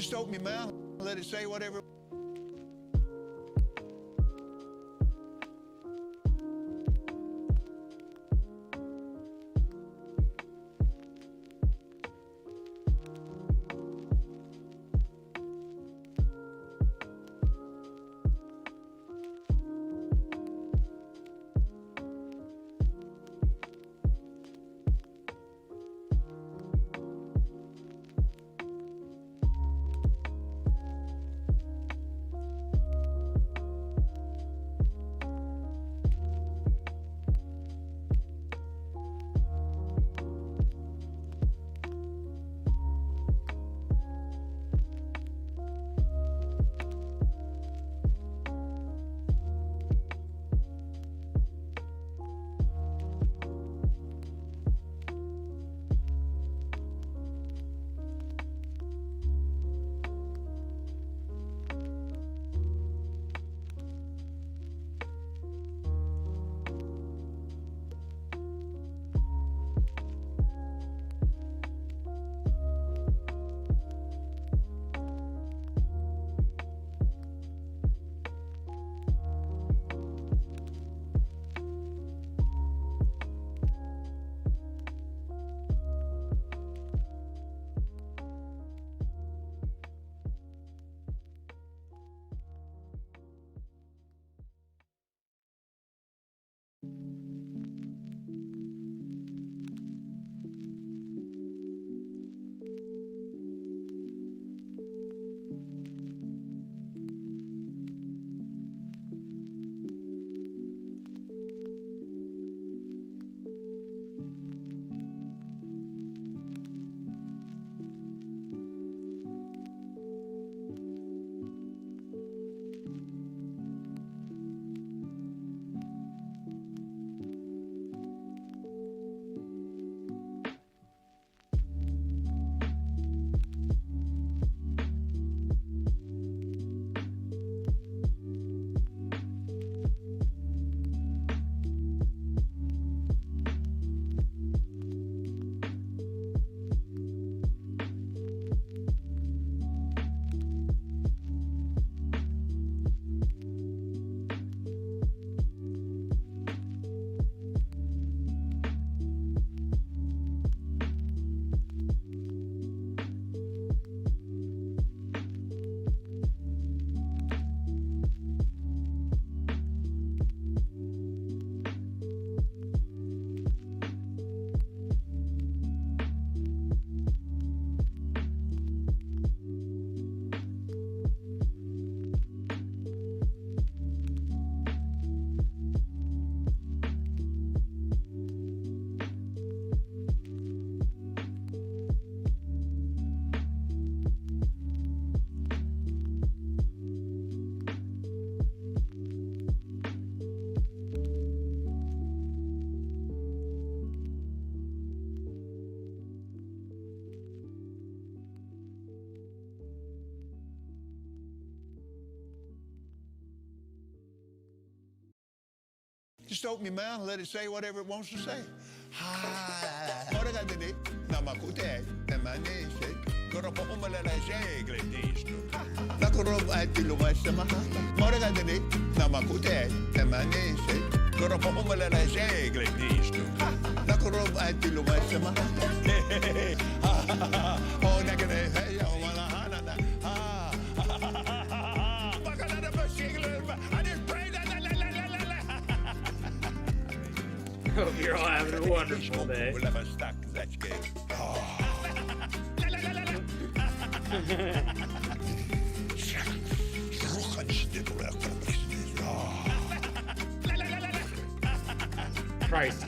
Just open your mouth, let it say whatever. Just open your mouth and let it say whatever it wants to say. Hope you're all having a wonderful day. Christ.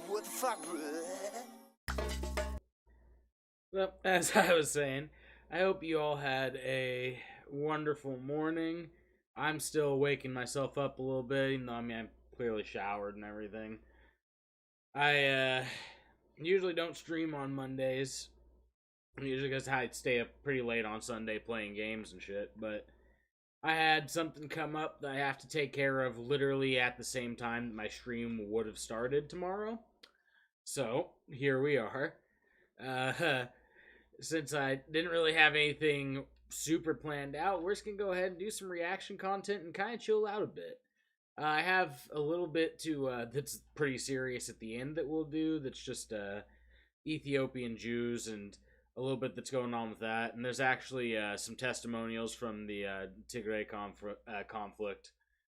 What the fuck, bro? Well, as I was saying, I hope you all had a wonderful morning. I'm still waking myself up a little bit, even though I clearly showered and everything. I usually don't stream on Mondays. Usually because I stay up pretty late on Sunday playing games and shit. But I had something come up that I have to take care of literally at the same time that my stream would have started tomorrow. So here we are. Since I didn't really have anything super planned out, we're just gonna go ahead and do some reaction content and kind of chill out a bit. I have a little bit to that's pretty serious at the end that we'll do. That's just Ethiopian Jews and a little bit that's going on with that. And there's actually some testimonials from the Tigray conflict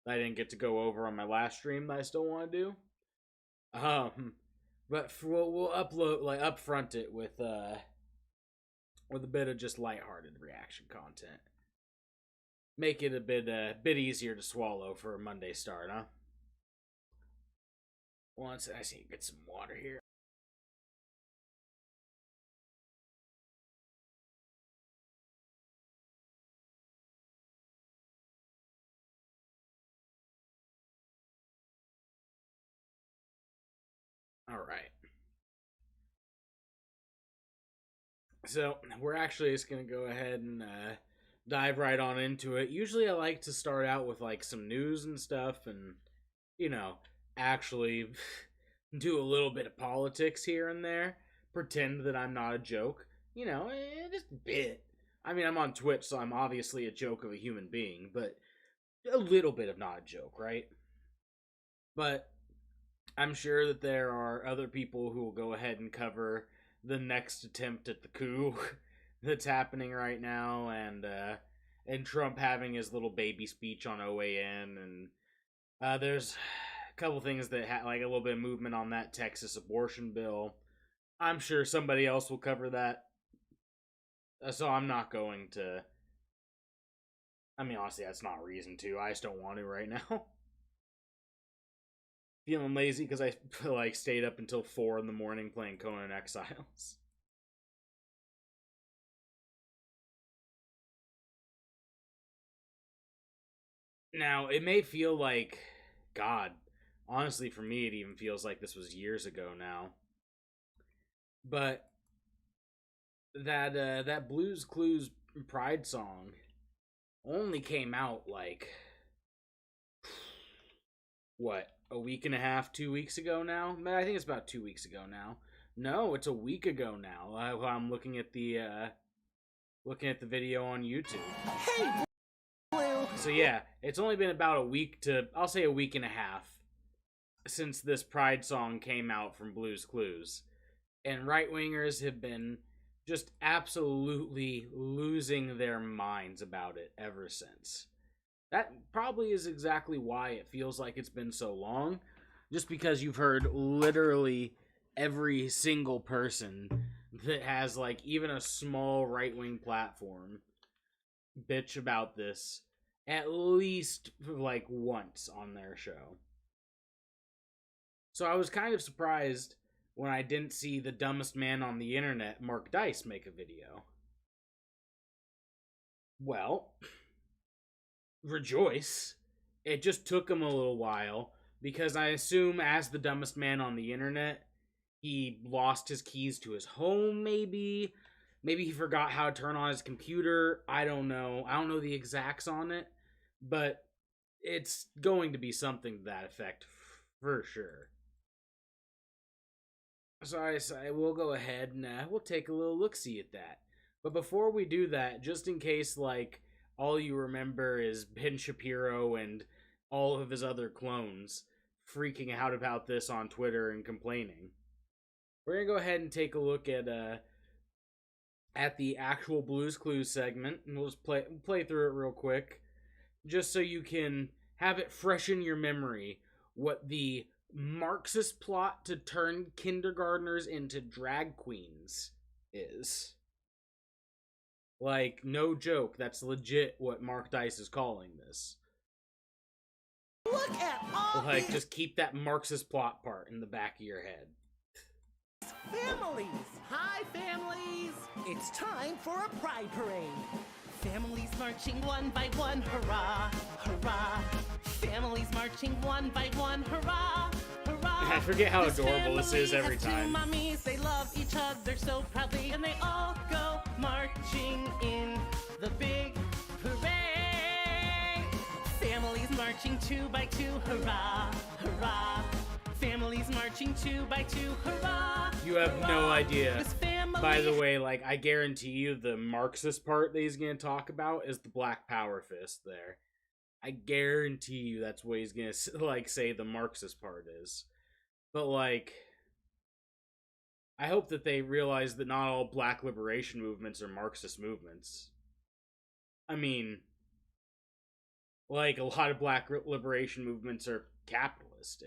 that I didn't get to go over on my last stream that I still want to do. But we'll upload upfront it with a bit of just lighthearted reaction content. Make it a bit easier to swallow for a Monday start, huh? Once I see get some water here. All right. So we're actually just gonna go ahead and dive right on into it. Usually I like to start out with like some news and stuff and, you know, actually do a little bit of politics here and there. Pretend that I'm not a joke. You know, just a bit. I mean, I'm on Twitch, so I'm obviously a joke of a human being, but a little bit of not a joke, right? But I'm sure that there are other people who will go ahead and cover the next attempt at the coup that's happening right now, and Trump having his little baby speech on OAN, and there's a couple things that like a little bit of movement on that Texas abortion bill. I'm sure somebody else will cover that, so I'm not going to. I mean, honestly, that's not a reason to. I just don't want to right now. Feeling lazy because I like stayed up until 4 in the morning playing Conan Exiles. Now, it may feel like, God, honestly for me it even feels like this was years ago now. But that Blues Clues Pride song only came out like what, a week and a half, 2 weeks ago now? I think it's about 2 weeks ago now. No, it's a week ago now. I'm looking at the video on YouTube. Hey, Blue. So yeah, it's only been about a week to, I'll say a week and a half since this Pride song came out from Blues Clues. And right-wingers have been just absolutely losing their minds about it ever since. That probably is exactly why it feels like it's been so long. Just because you've heard literally every single person that has like even a small right-wing platform bitch about this at least like once on their show. So I was kind of surprised when I didn't see the dumbest man on the internet, Mark Dice, make a video. Well, rejoice. It just took him a little while, because I assume as the dumbest man on the internet, he lost his keys to his home, maybe. Maybe he forgot how to turn on his computer. I don't know. I don't know the exacts on it, but it's going to be something to that effect for sure. So I will go ahead and we'll take a little look-see at that. But before we do that, just in case, like, all you remember is Ben Shapiro and all of his other clones freaking out about this on Twitter and complaining, we're going to go ahead and take a look at the actual Blues Clues segment, and we'll just play through it real quick, just so you can have it fresh in your memory what the Marxist plot to turn kindergartners into drag queens is. Like, no joke, that's legit what Mark Dice is calling this. Look at all Like, these just keep that Marxist plot part in the back of your head. families. Hi, families. It's time for a pride parade. Families marching one by one, hurrah, hurrah. Families marching one by one, hurrah, hurrah. I forget how This adorable this is family every has two time. mommies, they love each other so proudly, and they all go marching in the big parade. Families marching 2 by 2, hurrah, hurrah. Families marching 2 by 2, hurrah. You have no idea. This family By the way, like, I guarantee you the Marxist part that he's going to talk about is the Black Power fist there. I guarantee you that's what he's going to, like, say the Marxist part is. But, like, I hope that they realize that not all black liberation movements are Marxist movements. I mean, like, a lot of black liberation movements are capitalist.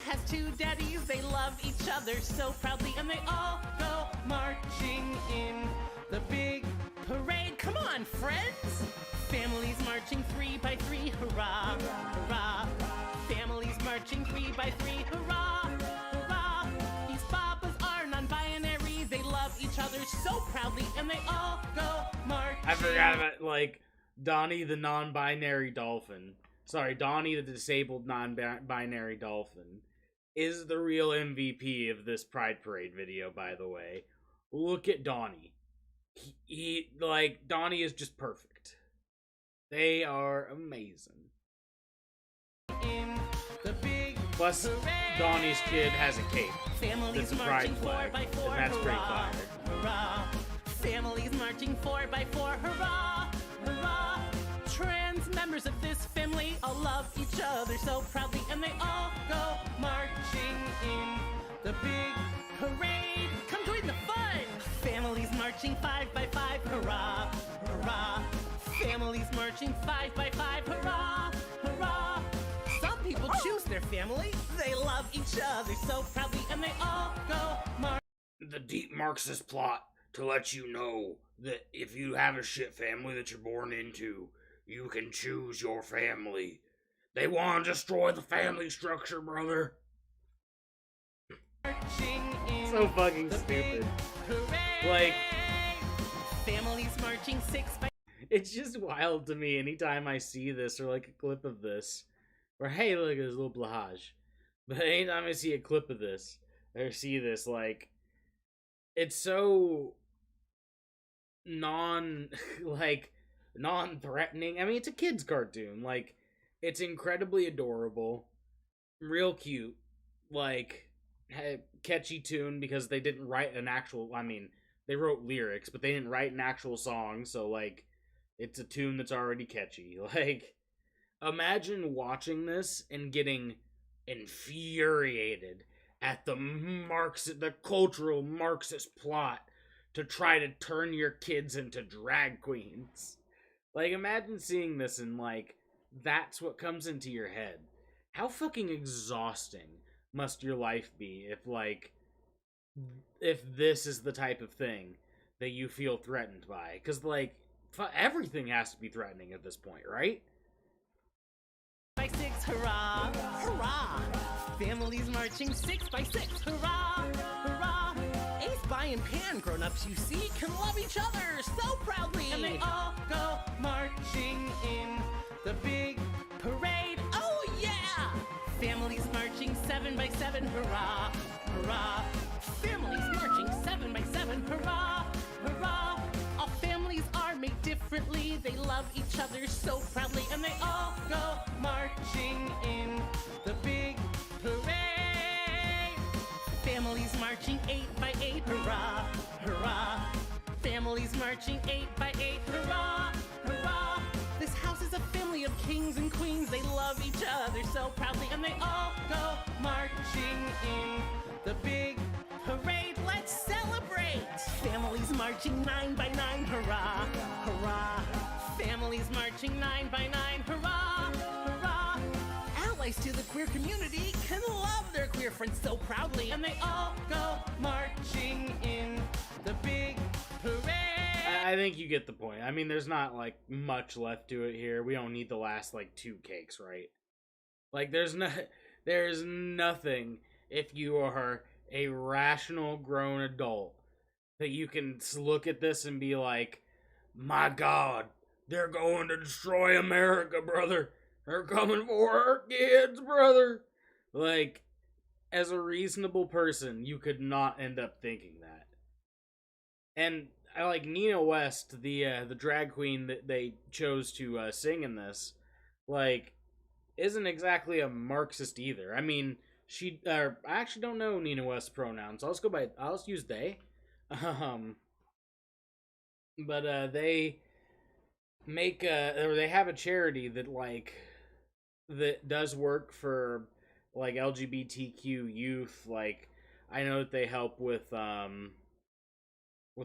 has 2 daddies, they love each other so proudly, and they all go marching in the big parade. Come on, friends! Families marching 3 by 3, hurrah, hurrah. Families marching 3 by 3, hurrah, hurrah. These papas are non-binary, they love each other so proudly, and they all go marching. I forgot about, like, Donnie the non-binary dolphin. Sorry, Donnie the disabled non-binary dolphin is the real MVP of this Pride Parade video, by the way. Look at Donnie. He like, Donnie is just perfect. They are amazing. In the big Plus, parade. Donnie's kid has a cape. Families That's a pride marching 4 flag, by 4, and that's pretty hurrah, fire. hurrah. Families marching 4 by 4, hurrah, hurrah. Trans members of this family all love each other so proudly, and they all go marching in the big parade. Come join the fun! Families marching 5 by 5, hurrah, hurrah. Families marching 5 by 5, hurrah, hurrah. Some people choose their family. They love each other so proudly, and they all go marching. The deep Marxist plot to let you know that if you have a shit family that you're born into, you can choose your family. They want to destroy the family structure, brother. So fucking stupid. Like, families marching 6 by. it's just wild to me anytime I see this or like a clip of this. Or hey, look at this little blahage. But anytime I see a clip of this or see this, like, it's so non-threatening. I mean, it's a kid's cartoon. Like, it's incredibly adorable, real cute, like, catchy tune because they didn't write an actual, I mean, they wrote lyrics, but they didn't write an actual song, so, like, it's a tune that's already catchy. Like, imagine watching this and getting infuriated at the cultural Marxist plot to try to turn your kids into drag queens. Like, imagine seeing this and, like, that's what comes into your head. How fucking exhausting must your life be if this is the type of thing that you feel threatened by? Because, like, everything has to be threatening at this point, right? By 6, hurrah, hurrah. Families marching 6 by 6, hurrah, hurrah. Ace, By, and Pan, grown-ups you see, can love each other so proudly. And they all go marching in the big parade. Oh yeah! Families marching 7 by 7, hurrah, hurrah. Families marching 7 by 7, hurrah, hurrah. All families are made differently. They love each other so proudly, and they all go marching in the big parade. Families marching 8 by 8, hurrah, hurrah. Families marching 8 by 8, hurrah, hurrah. This house is a family of kings and queens. They love each other so proudly, and they all go marching in the big parade. Let's celebrate! Families marching 9 by 9, hurrah, hurrah. Families marching 9 by 9, hurrah, hurrah. Allies to the queer community can love their queer friends so proudly, and they all go marching in the big parade. I think you get the point. I mean, there's not, like, much left to it here. We don't need the last, like, 2 cakes, right? Like, there's nothing, if you are a rational grown adult, that you can look at this and be like, my God, they're going to destroy America, brother. They're coming for our kids, brother. Like, as a reasonable person, you could not end up thinking that. And I like Nina West, the drag queen that they chose to sing in this, like, isn't exactly a Marxist either. I mean, I actually don't know Nina West's pronouns. I'll just use they. But they make or they have a charity that does work for like LGBTQ youth. Like, I know that they help with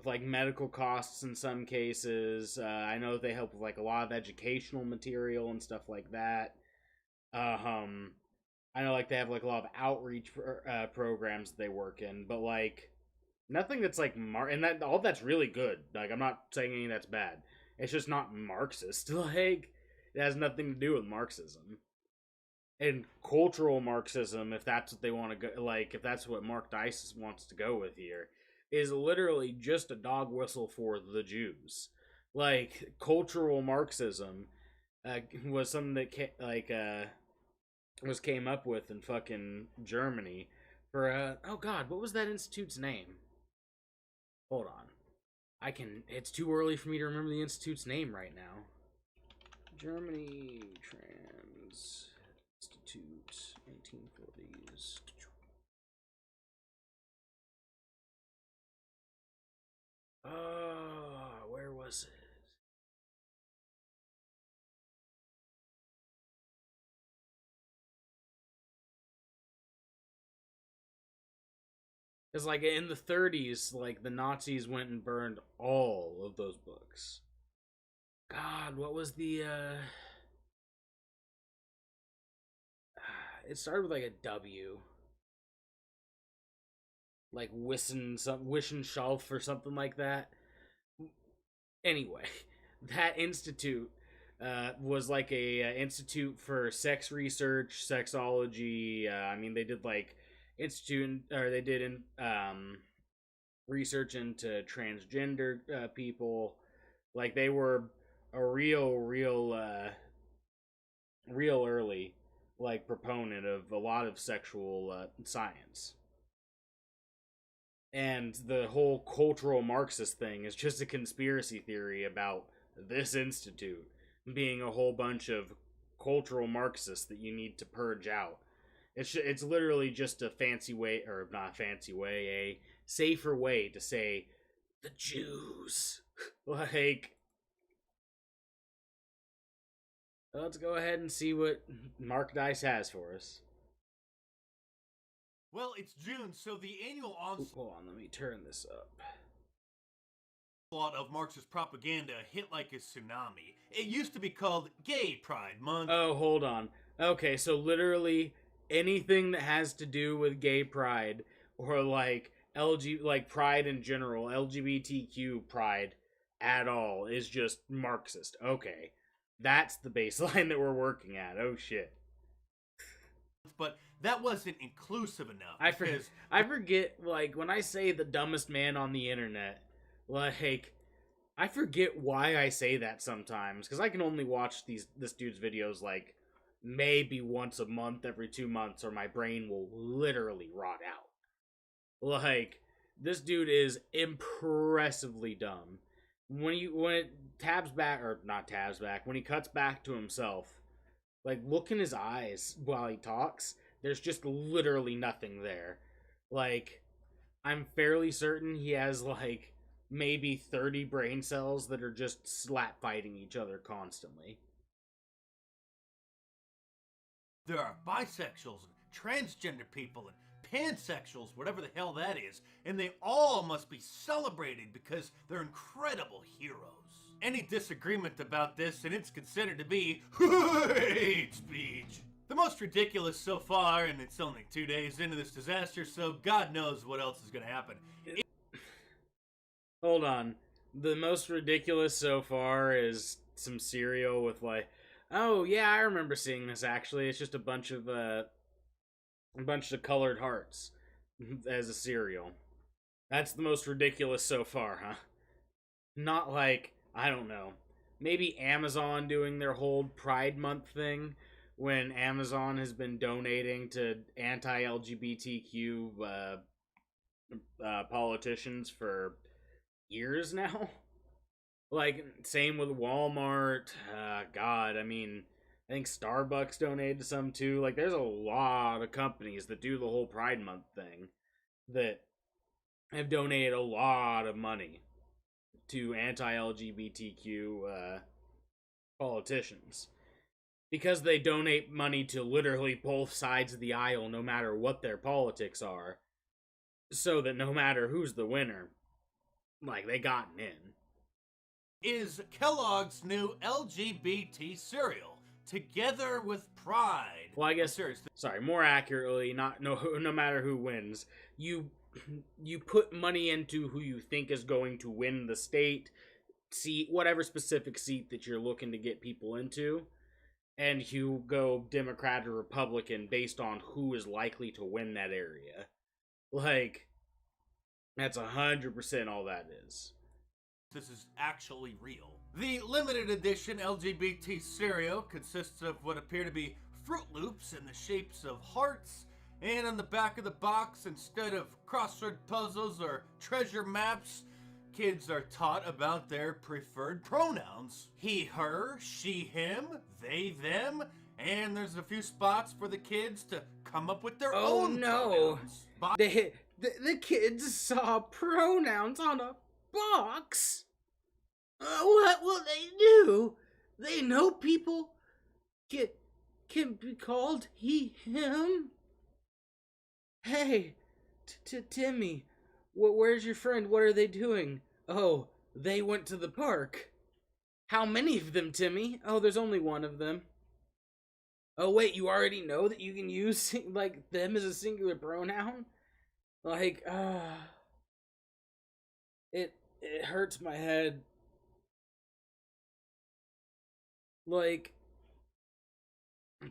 like medical costs in some cases. I know that they help with like a lot of educational material and stuff like that. I know like they have like a lot of outreach programs that they work in, but like nothing that's like and that all that's really good. Like, I'm not saying any that's bad. It's just not Marxist. Like, it has nothing to do with Marxism and cultural Marxism, if that's what they want to go. Like, if that's what Mark Dice wants to go with here, is literally just a dog whistle for the Jews. Like, cultural Marxism was something that came up with in fucking Germany for oh god, what was that institute's name? Hold on. It's too early for me to remember the institute's name right now. Germany Trans Institute, 1940s. Where was it? It's like in the 30s, like the Nazis went and burned all of those books. God, what was the it started with like a W. Like Wissenschaft or something like that. Anyway, that institute was like a institute for sex research, sexology. I mean, they did like research into transgender people. Like, they were a real early like proponent of a lot of sexual science. And the whole cultural Marxist thing is just a conspiracy theory about this institute being a whole bunch of cultural Marxists that you need to purge out. It's literally just a fancy way, or not a fancy way, a safer way to say the Jews. Like, let's go ahead and see what Mark Dice has for us. Well, it's June, so the annual Hold on, let me turn this up. onslaught of Marxist propaganda hit like a tsunami. It used to be called Gay Pride Month. Oh, hold on. Okay, so literally anything that has to do with gay pride or like pride in general, LGBTQ pride at all is just Marxist. Okay. That's the baseline that we're working at. Oh shit. But that wasn't inclusive enough. I forget, like, when I say the dumbest man on the internet, like, I forget why I say that sometimes, because I can only watch this dude's videos, like, maybe once a month, every 2 months, or my brain will literally rot out. Like, this dude is impressively dumb. When it tabs back, or not tabs back, when he cuts back to himself, like, look in his eyes while he talks, there's just literally nothing there. Like, I'm fairly certain he has, like, maybe 30 brain cells that are just slap fighting each other constantly. There are bisexuals and transgender people and pansexuals, whatever the hell that is, and they all must be celebrated because they're incredible heroes. Any disagreement about this, and it's considered to be hate speech. The most ridiculous so far, and it's only 2 days into this disaster, so God knows what else is going to happen. Hold on. The most ridiculous so far is some cereal with, like, oh yeah, I remember seeing this actually. It's just a bunch of colored hearts as a cereal. That's the most ridiculous so far, huh? Not like, I don't know, maybe Amazon doing their whole Pride Month thing, when Amazon has been donating to anti-LGBTQ politicians for years now. Like, same with Walmart. God, I mean, I think Starbucks donated to some too. Like, there's a lot of companies that do the whole Pride Month thing that have donated a lot of money to anti-LGBTQ politicians. Because they donate money to literally both sides of the aisle, no matter what their politics are, so that no matter who's the winner, like, they gotten in. Is Kellogg's new LGBT cereal, Together with Pride. Well, I guess, Seriously. sorry, more accurately, no matter who wins, you put money into who you think is going to win the state seat, whatever specific seat that you're looking to get people into. And you go Democrat or Republican based on who is likely to win that area. Like, that's 100% all that is. This is actually real. The limited edition LGBT cereal consists of what appear to be Fruit Loops in the shapes of hearts, and on the back of the box, instead of crossword puzzles or treasure maps, kids are taught about their preferred pronouns. He, her, she, him, they, them, and there's a few spots for the kids to come up with their own pronouns. The kids saw pronouns on a box? What will they do? They know people can be called he, him? Hey, Timmy, where's your friend? What are they doing? Oh, they went to the park. How many of them, Timmy? Oh, there's only one of them. Oh, wait, you already know that you can use, like, them as a singular pronoun? Like, it hurts my head. Like,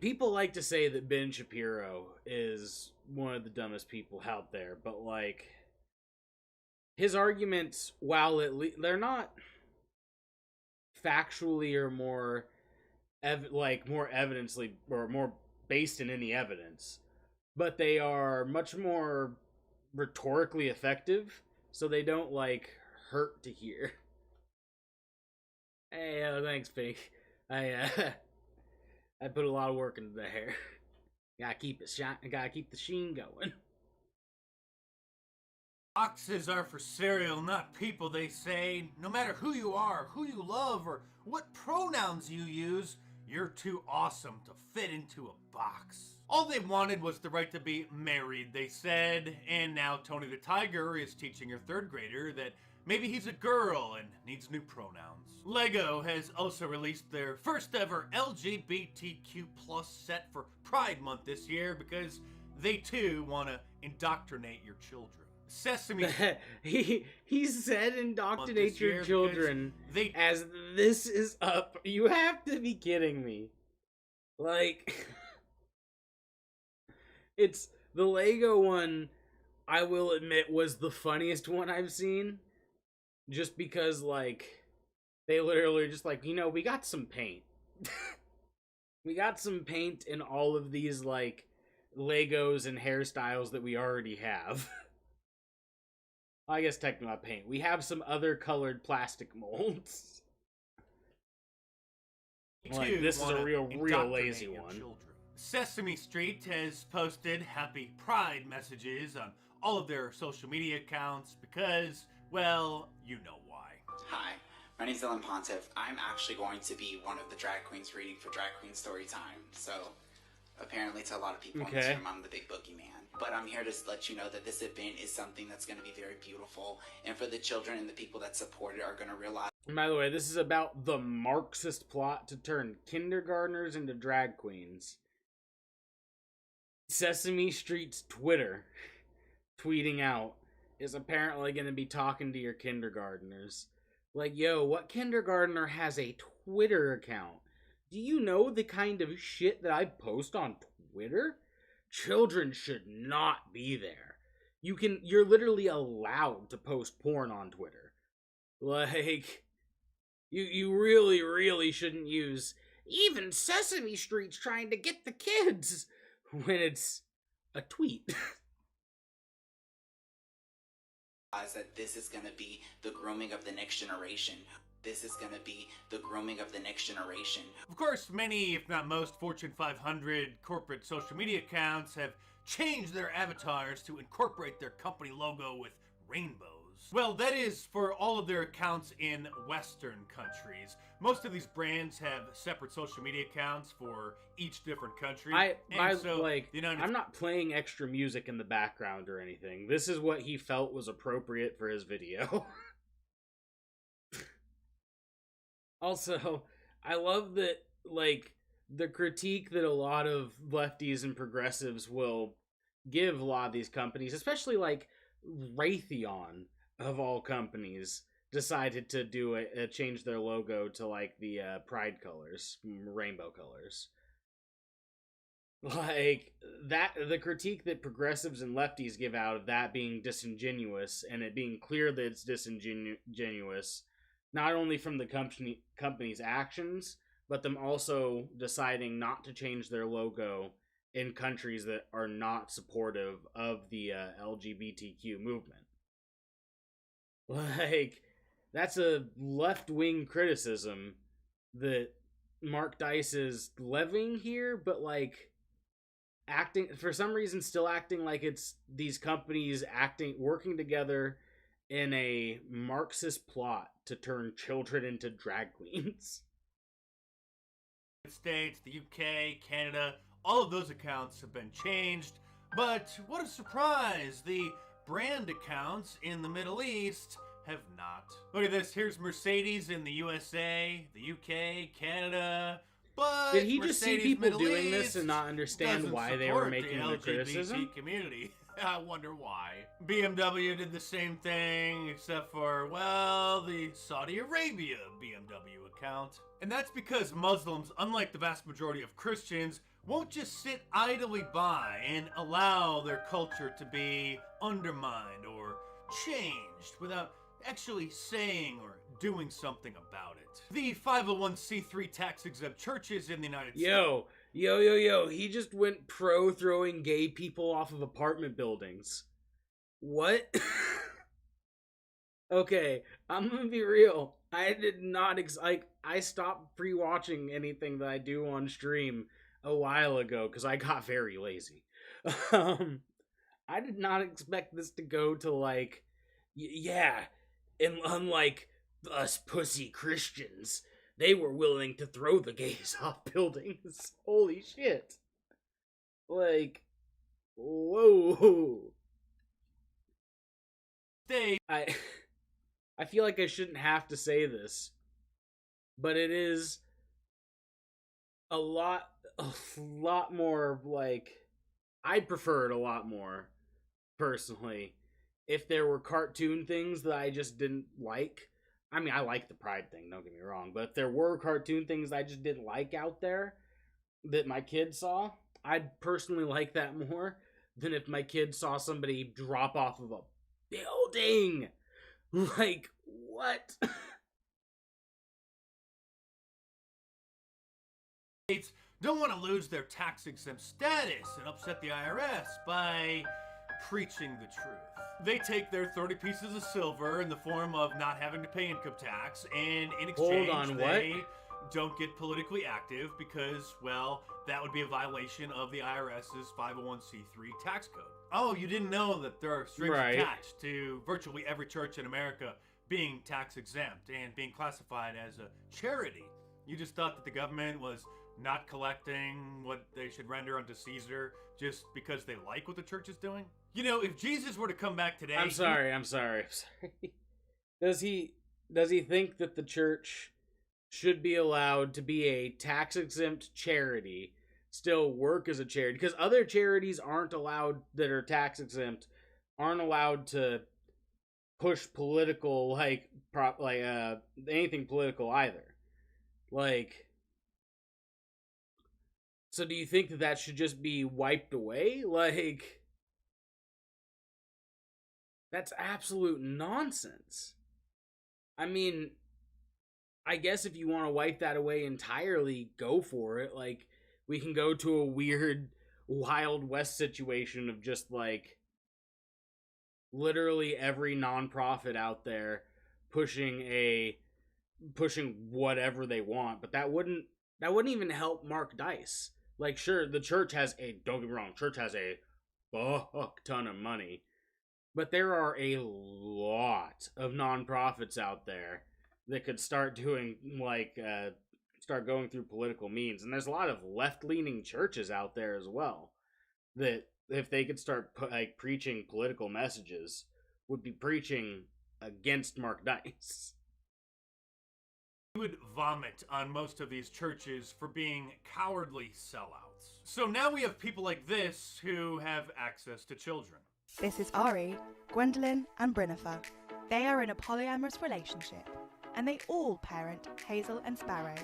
people like to say that Ben Shapiro is one of the dumbest people out there, but, like, his arguments, while they're not factually or more evidently or more based in any evidence, but they are much more rhetorically effective, so they don't, like, hurt to hear. Hey, thanks, Pink. I put a lot of work into the hair. Gotta keep it shine. Gotta keep the sheen going. Boxes are for cereal, not people, they say. No matter who you are, who you love, or what pronouns you use, you're too awesome to fit into a box. All they wanted was the right to be married, they said, and now Tony the Tiger is teaching her third grader that maybe he's a girl and needs new pronouns. Lego has also released their first ever LGBTQ+ set for Pride Month this year because they too want to indoctrinate your children. Sesame. he said indoctrinate your children as this is up. You have to be kidding me. Like, it's the Lego one, I will admit, was the funniest one I've seen. Just because, like, they literally are just like, we got some paint. We got some paint in all of these, like, Legos and hairstyles that we already have. I guess technically not paint. We have some other colored plastic molds. Like, this is a real lazy one. Children. Sesame Street has posted happy Pride messages on all of their social media accounts because, well, you know why. Hi, my name's Dylan Pontiff. I'm actually going to be one of the drag queens reading for Drag Queen Storytime. So, apparently to a lot of people in this room, I'm the big boogeyman. But I'm here to let you know that this event is something that's going to be very beautiful. And for the children and the people that support it are going to realize... And by the way, this is about the Marxist plot to turn kindergartners into drag queens. Sesame Street's Twitter tweeting out is apparently going to be talking to your kindergartners. Like, yo, what kindergartner has a Twitter account? Do you know the kind of shit that I post on Twitter? Children should not be there. You're literally allowed to post porn on Twitter. Like, you really, really shouldn't use even Sesame Street's trying to get the kids, when it's a tweet. That this is going to be the grooming of the next generation. This is going to be the grooming of the next generation. Of course, many, if not most, Fortune 500 corporate social media accounts have changed their avatars to incorporate their company logo with rainbows. Well, that is for all of their accounts in Western countries. Most of these brands have separate social media accounts for each different country. I'm not playing extra music in the background or anything. This is what he felt was appropriate for his video. Also, I love that, like, the critique that a lot of lefties and progressives will give a lot of these companies, especially, like, Raytheon, of all companies, decided to do change their logo to, like, the pride colors, rainbow colors. Like, that, the critique that progressives and lefties give out of that being disingenuous, and it being clear that it's disingenuous, not only from the company's actions, but them also deciding not to change their logo in countries that are not supportive of the LGBTQ movement. Like, that's a left-wing criticism that Mark Dice is levying here, but, like, acting, for some reason, still acting like it's these companies working together in a Marxist plot to turn children into drag queens. States, the UK, Canada, all of those accounts have been changed, but what a surprise! The brand accounts in the Middle East have not. Look at this, here's Mercedes in the USA, the UK, Canada, but did he Mercedes just see people Middle doing East this and not understand why they were making the criticism? Community. I wonder why. BMW did the same thing, except for, well, the Saudi Arabia BMW account. And that's because Muslims, unlike the vast majority of Christians, won't just sit idly by and allow their culture to be undermined or changed without actually saying or doing something about it. The 501c3 tax-exempt churches in the United States... Yo, he just went pro throwing gay people off of apartment buildings. What? Okay, I'm gonna be real. I did not I stopped pre-watching anything that I do on stream a while ago because I got very lazy. I did not expect this to go to, like, yeah, and unlike us pussy Christians, they were willing to throw the gays off buildings. Holy shit. Like, whoa. I feel like I shouldn't have to say this, but it is a lot more, like, I'd prefer it a lot more, personally, if there were cartoon things that I just didn't like. I mean, I like the pride thing, don't get me wrong, but if there were cartoon things I just didn't like out there that my kids saw, I'd personally like that more than if my kids saw somebody drop off of a building. Like, what? States don't want to lose their tax-exempt status and upset the IRS by preaching the truth. They take their 30 pieces of silver in the form of not having to pay income tax, and in exchange, they don't get politically active because, well, that would be a violation of the IRS's 501c3 tax code. Oh, you didn't know that there are strings attached to virtually every church in America being tax exempt and being classified as a charity. You just thought that the government was not collecting what they should render unto Caesar just because they like what the church is doing? You know, if Jesus were to come back today... I'm sorry. Does he think that the church should be allowed to be a tax-exempt charity, still work as a charity? Because other charities aren't allowed, that are tax-exempt, aren't allowed to push political, anything political either. Like... So do you think that that should just be wiped away? Like, that's absolute nonsense. I mean, I guess if you want to wipe that away entirely, go for it. Like, we can go to a weird Wild West situation of just, like, literally every nonprofit out there pushing whatever they want, but that wouldn't even help Mark Dice. Like, sure, the church has don't get me wrong, church has a fuck ton of money, but there are a lot of nonprofits out there that could start doing, like, start going through political means, and there's a lot of left-leaning churches out there as well that, if they could start preaching political messages, would be preaching against Mark Dice. We would vomit on most of these churches for being cowardly sellouts. So now we have people like this who have access to children. This is Ari, Gwendolyn, and Brinifer. They are in a polyamorous relationship, and they all parent Hazel and Sparrow.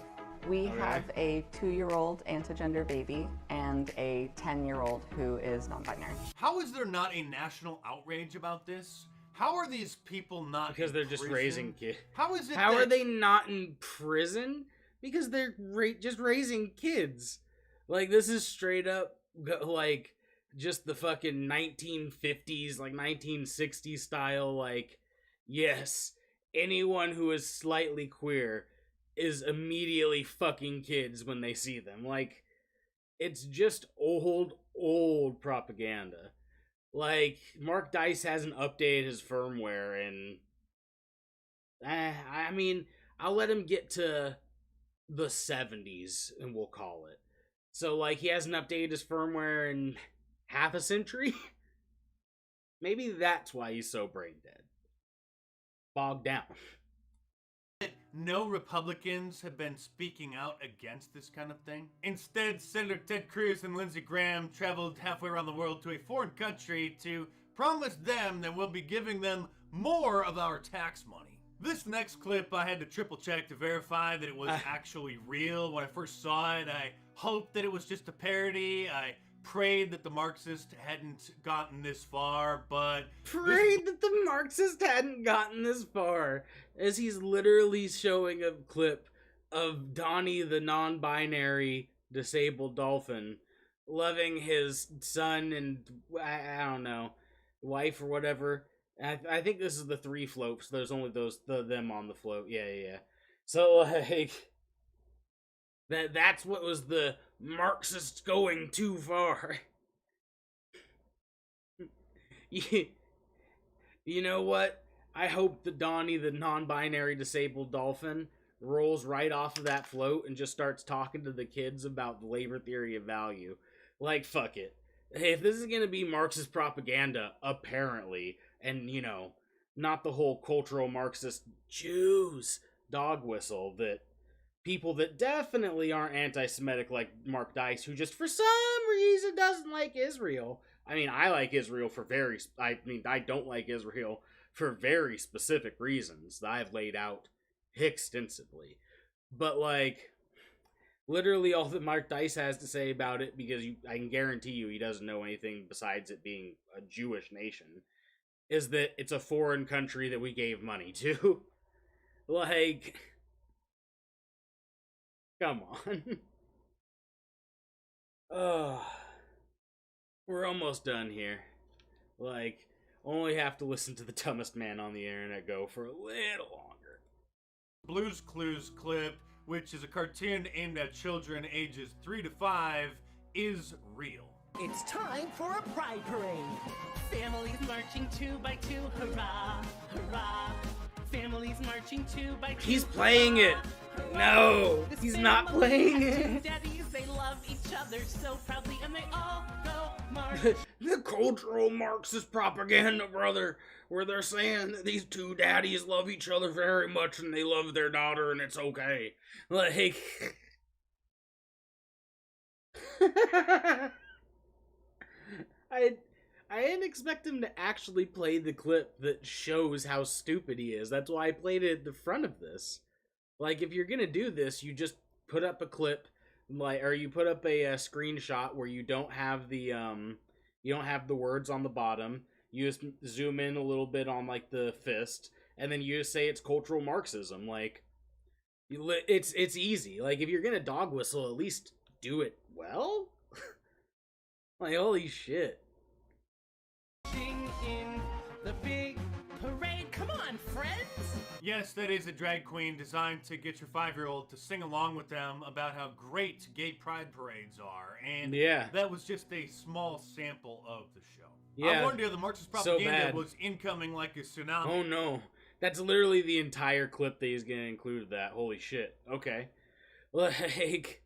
We have a 2-year-old antigender baby and a 10-year-old who is non-binary. How is there not a national outrage about this? How are these people not Because in they're just prison? raising kids. How is it How that... are they not in prison? Because they're just raising kids. Like, this is straight up, like, just the fucking 1950s, like, 1960s style, like, yes, anyone who is slightly queer is immediately fucking kids when they see them. Like, it's just old propaganda. Like, Mark Dice hasn't updated his firmware, and I mean, I'll let him get to the 70s, and we'll call it. So, like, he hasn't updated his firmware in half a century? Maybe that's why he's so brain dead. Bogged down. No Republicans have been speaking out against this kind of thing. Instead, Senator Ted Cruz and Lindsey Graham traveled halfway around the world to a foreign country to promise them that we'll be giving them more of our tax money. This next clip I had to triple check to verify that it was actually real. When I first saw it, I hoped that it was just a parody. I prayed that the Marxist hadn't gotten this far, but... That the Marxist hadn't gotten this far, as he's literally showing a clip of Donnie, the non-binary disabled dolphin, loving his son and, I don't know, wife or whatever. I think this is the 3 floats. There's only them on the float. Yeah. So, like... That's what was the Marxists going too far. You know what? I hope that Donnie, the non-binary disabled dolphin, rolls right off of that float and just starts talking to the kids about the labor theory of value. Like, fuck it. Hey, if this is gonna be Marxist propaganda, apparently, and, you know, not the whole cultural Marxist Jews dog whistle that people that definitely aren't anti-Semitic like Mark Dice, who just for some reason doesn't like Israel. I mean, I like Israel I don't like Israel for very specific reasons that I've laid out extensively. But, like, literally all that Mark Dice has to say about it, because I can guarantee you he doesn't know anything besides it being a Jewish nation, is that it's a foreign country that we gave money to. Like... Come on. We're almost done here. Like, only have to listen to the dumbest man on the internet go for a little longer. Blue's Clues clip, which is a cartoon aimed at children ages 3 to 5, is real. It's time for a pride parade. Families marching 2 by 2, hurrah, hurrah. Families marching 2 by 2. He's playing it. No, he's not playing it. Daddies, they love each other so proudly, and they all go march. The cultural Marxist propaganda, brother, where they're saying that these 2 daddies love each other very much and they love their daughter and it's okay. Like... I didn't expect him to actually play the clip that shows how stupid he is. That's why I played it at the front of this. Like, if you're gonna do this, you just put up a clip, like, or you put up a screenshot where you don't have the words on the bottom. You just zoom in a little bit on, like, the fist, and then you just say it's cultural Marxism. Like, It's easy. Like, if you're gonna dog whistle, at least do it well. Like, holy shit. In the big parade. Come on, friends. Yes, that is a drag queen designed to get your 5-year-old to sing along with them about how great gay pride parades are. And yeah, that was just a small sample of the show. Yeah, I warned you, the Marxist propaganda was incoming like a tsunami. Oh no. That's literally the entire clip that he's gonna include that. Holy shit. Okay. Like,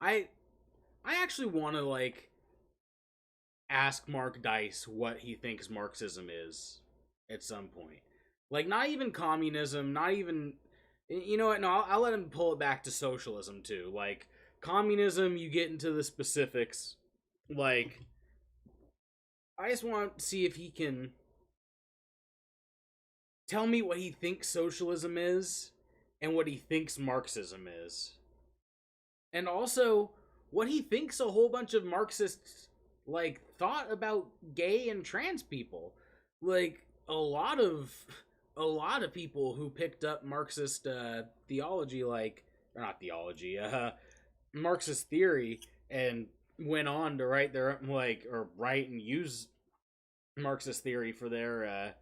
I actually want to, like, ask Mark Dice what he thinks Marxism is at some point. Like, not even communism, not even... You know what? No, I'll let him pull it back to socialism, too. Like, communism, you get into the specifics. Like, I just want to see if he can tell me what he thinks socialism is and what he thinks Marxism is. And also, what he thinks a whole bunch of Marxists, like, thought about gay and trans people. Like, a lot of people who picked up Marxist theology, like, or not theology, Marxist theory, and went on to write their, like, or write and use Marxist theory for their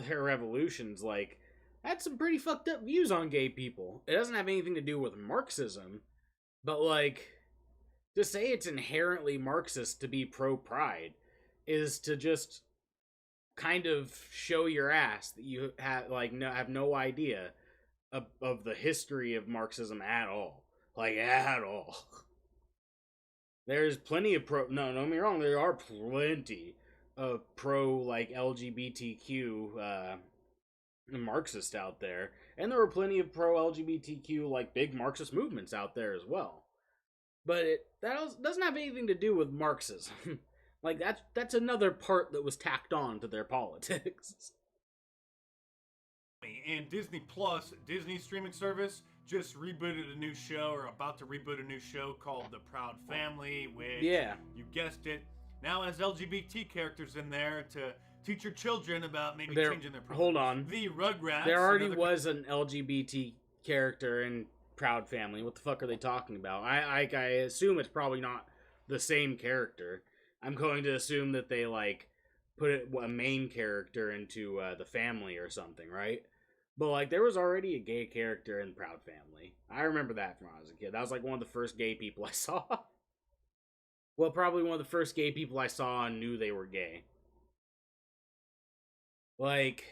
revolutions, like, had some pretty fucked up views on gay people. It doesn't have anything to do with Marxism, but, like, to say it's inherently Marxist to be pro-pride is to just kind of show your ass that you have, like, have no idea of the history of Marxism at all. Like, at all. There's plenty of no, don't get me wrong, there are plenty of like, LGBTQ, Marxists out there. And there were plenty of pro-LGBTQ, like, big Marxist movements out there as well. But that doesn't have anything to do with Marxism. Like, that's another part that was tacked on to their politics. And Disney Plus, Disney's streaming service, just rebooted a new show, or about to reboot a new show called The Proud Family, which, you guessed it, now has LGBT characters in there to teach your children about maybe changing their pronouns. Hold on. The Rugrats. There already was an LGBT character in Proud Family. What the fuck are they talking about? I assume it's probably not the same character. I'm going to assume that they, like, put a main character into the family or something, right? But, like, there was already a gay character in Proud Family. I remember that from when I was a kid. That was, like, one of the first gay people I saw. Well, probably one of the first gay people I saw and knew they were gay. Like,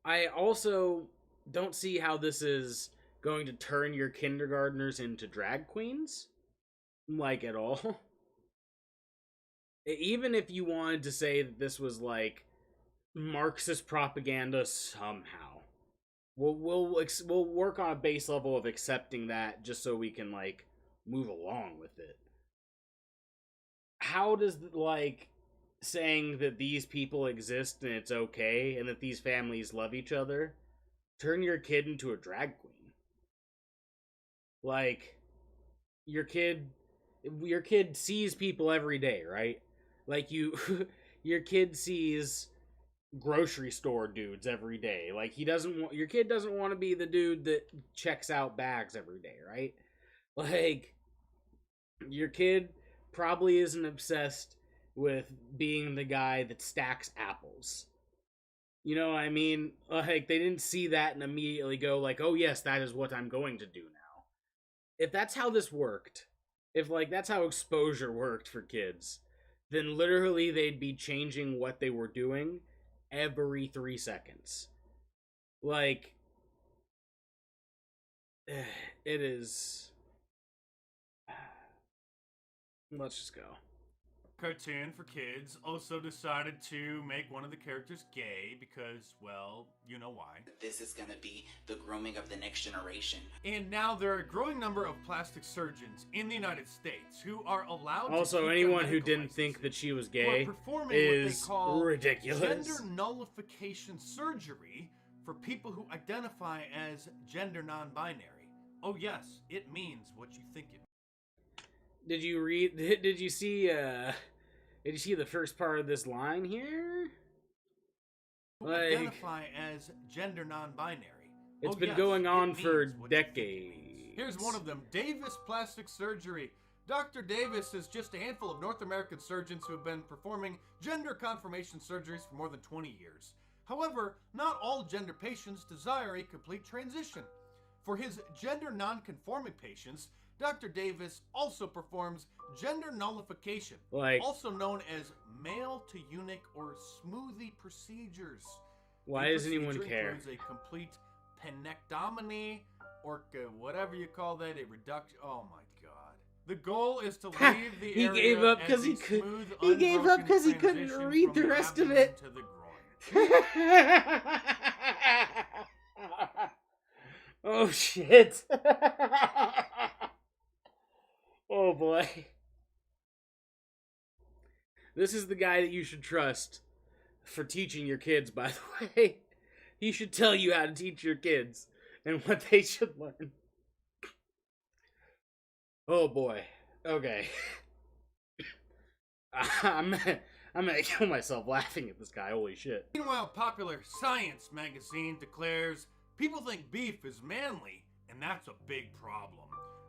I also don't see how this is going to turn your kindergartners into drag queens, like, at all. Even if you wanted to say that this was, like, Marxist propaganda somehow, we'll work on a base level of accepting that just so we can, like, move along with it. How does, like, saying that these people exist and it's okay and that these families love each other turn your kid into a drag queen? Like, your kid sees people every day, right? Like, your kid sees grocery store dudes every day. Like, your kid doesn't want to be the dude that checks out bags every day, right? Like, your kid probably isn't obsessed with being the guy that stacks apples. You know what I mean? Like, they didn't see that and immediately go, like, oh yes, that is what I'm going to do now. If that's how this worked, if, like, that's how exposure worked for kids, then literally they'd be changing what they were doing every 3 seconds. Like, it is... Let's just go. Cartoon for kids also decided to make one of the characters gay because, well, you know why. This is going to be the grooming of the next generation. And now there are a growing number of plastic surgeons in the United States who are allowed also, to anyone who didn't think that she was gay is ridiculous. Gender nullification surgery for people who identify as gender non-binary. Oh yes, it means what you think it means. Did you see Did you see the first part of this line here? Who Like, identify as gender non-binary. it's Oh, been yes, going it on means for what you think it means. decades. Here's one of them. Davis Plastic Surgery. Dr. Davis is just a handful of North American surgeons who have been performing gender confirmation surgeries for more than 20 years. However, not all gender patients desire a complete transition. For his gender non-conforming patients, Dr. Davis also performs gender nullification, Like, also known as male to eunuch or smoothie procedures. why The does anyone procedure care? includes a complete penectomy, or whatever you call that, a reduction. Oh my god! The goal is to leave the He area gave up as 'cause a he could- smooth, he gave up unbroken 'cause he couldn't transition read from the rest of abdomen it. to the groin. Oh shit. Oh boy. This is the guy that you should trust for teaching your kids, by the way. He should tell you how to teach your kids and what they should learn. Oh boy. Okay. I'm gonna kill myself laughing at this guy. Holy shit. Meanwhile, popular Science magazine declares people think beef is manly, and that's a big problem.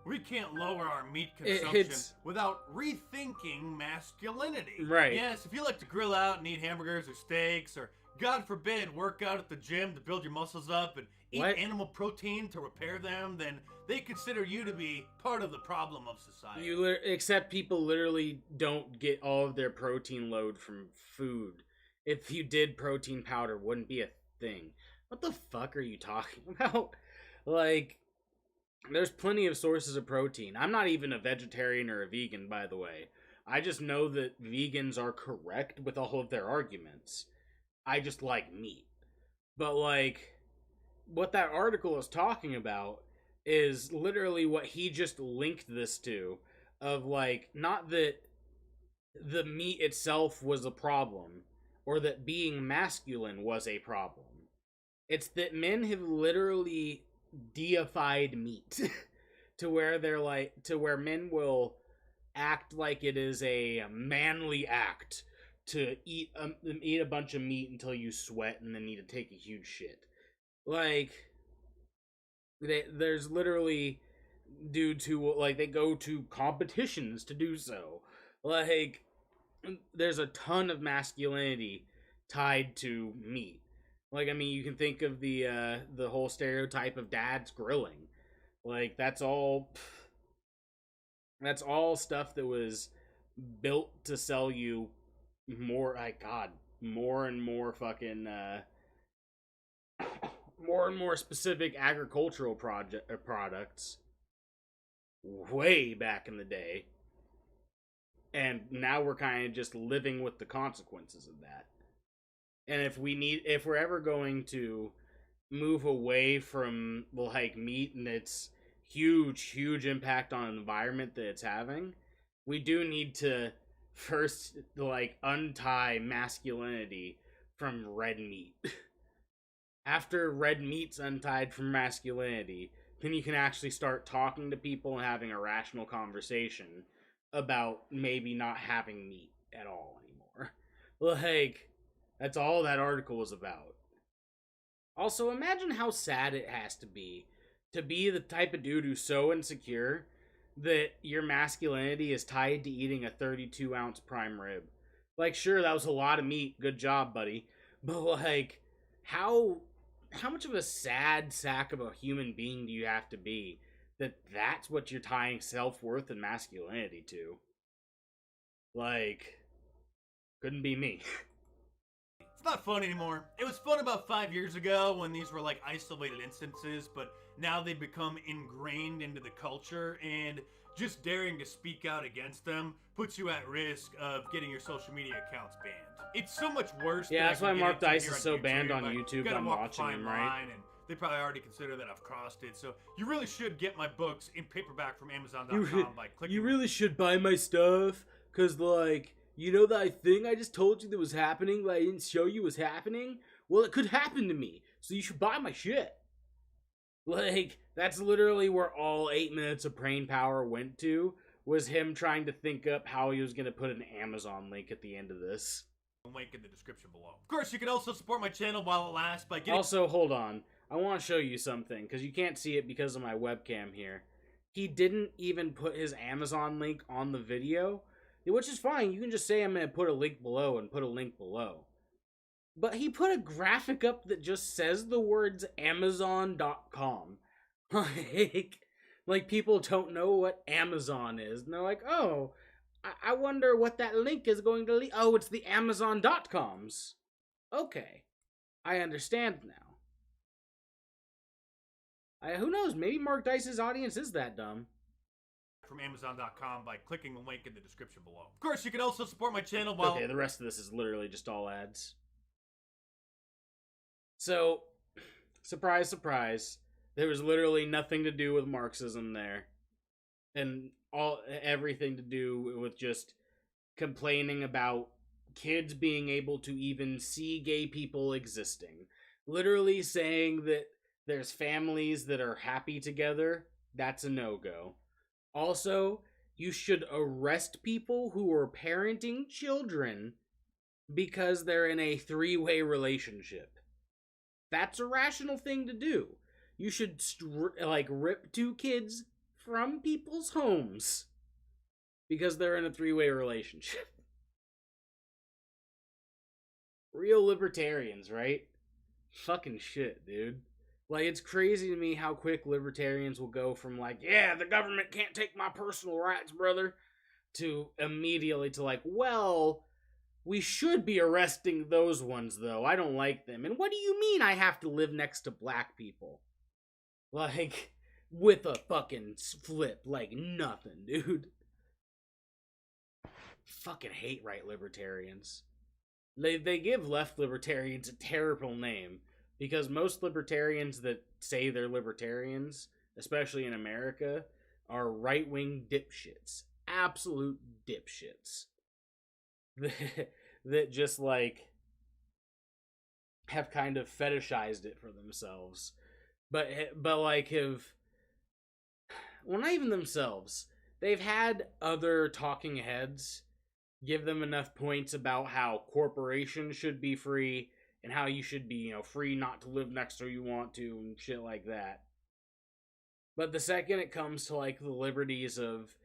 We can't lower our meat consumption without rethinking masculinity. Right. Yes, if you like to grill out and eat hamburgers or steaks, or God forbid, work out at the gym to build your muscles up and eat animal protein to repair them, then they consider you to be part of the problem of society. Except people literally don't get all of their protein load from food. If you did, protein powder wouldn't be a thing. What the fuck are you talking about? Like, there's plenty of sources of protein. I'm not even a vegetarian or a vegan, by the way. I just know that vegans are correct with all of their arguments. I just like meat. But, like, what that article is talking about is literally what he just linked this to. Of, like, not that the meat itself was a problem, or that being masculine was a problem. It's that men have literally deified meat to where they're like, to where men will act like it is a manly act to eat a bunch of meat until you sweat and then need to take a huge shit. Like, there's literally due to, like, they go to competitions to do so. Like, there's a ton of masculinity tied to meat. Like, I mean, you can think of the whole stereotype of dads grilling. Like, that's all stuff that was built to sell you more, more and more fucking, more and more specific agricultural products way back in the day. And now we're kind of just living with the consequences of that. And if we're ever going to move away from, like, meat and its huge impact on the environment that it's having, we do need to first, like, untie masculinity from red meat. After red meat's untied from masculinity, then you can actually start talking to people and having a rational conversation about maybe not having meat at all anymore. Like, that's all that article was about. Also, imagine how sad it has to be the type of dude who's so insecure that your masculinity is tied to eating a 32-ounce prime rib. Like, sure, that was a lot of meat. Good job, buddy. But, like, how much of a sad sack of a human being do you have to be that that's what you're tying self-worth and masculinity to? Like, couldn't be me. It's not fun anymore. It was fun about 5 years ago when these were like isolated instances, but now they've become ingrained into the culture, and just daring to speak out against them puts you at risk of getting your social media accounts banned. It's so much worse. Yeah, that's why Mark Dice is so YouTube, banned on like, YouTube. I'm I'm watching him, right? And they probably already consider that I've crossed it. So you really should get my books in paperback from Amazon.com by clicking. You really should buy my stuff, cause, like, you know that thing I just told you that was happening, but I didn't show you was happening? Well, it could happen to me, so you should buy my shit. Like, that's literally where all 8 minutes of brain power went to, was him trying to think up how he was going to put an Amazon link at the end of this. Link in the description below. Of course, you can also support my channel while it lasts by getting... Also, hold on. I want to show you something, because you can't see it because of my webcam here. He didn't even put his Amazon link on the video, which is fine. You can just say I'm going to put a link below and put a link below. But he put a graphic up that just says the words Amazon.com. Like people don't know what Amazon is. And they're like, oh, I wonder what that link is going to lead. Oh, it's the Amazon.coms. Okay. I understand now. Who knows? Maybe Mark Dice's audience is that dumb. From Amazon.com by clicking the link in the description below. Of course, you can also support my channel while... Okay, the rest of this is literally just all ads. So, surprise, surprise. There was literally nothing to do with Marxism there. And everything to do with just complaining about kids being able to even see gay people existing. Literally saying that there's families that are happy together. That's a no-go. Also, you should arrest people who are parenting children because they're in a three-way relationship. That's a rational thing to do. You should, rip two kids from people's homes because they're in a three-way relationship. Real libertarians, right? Fucking shit, dude. Like, it's crazy to me how quick libertarians will go from, like, yeah, the government can't take my personal rights, brother, to immediately to, like, well, we should be arresting those ones, though. I don't like them. And what do you mean I have to live next to black people? Like, with a fucking flip. Like, nothing, dude. Fucking hate right libertarians. They give left libertarians a terrible name. Because most libertarians that say they're libertarians, especially in America, are right-wing dipshits. Absolute dipshits. That just, like, have kind of fetishized it for themselves. But like, well, not even themselves. They've had other talking heads give them enough points about how corporations should be free, and how you should be, free not to live next to who you want to, and shit like that. But the second it comes to, like, the liberties of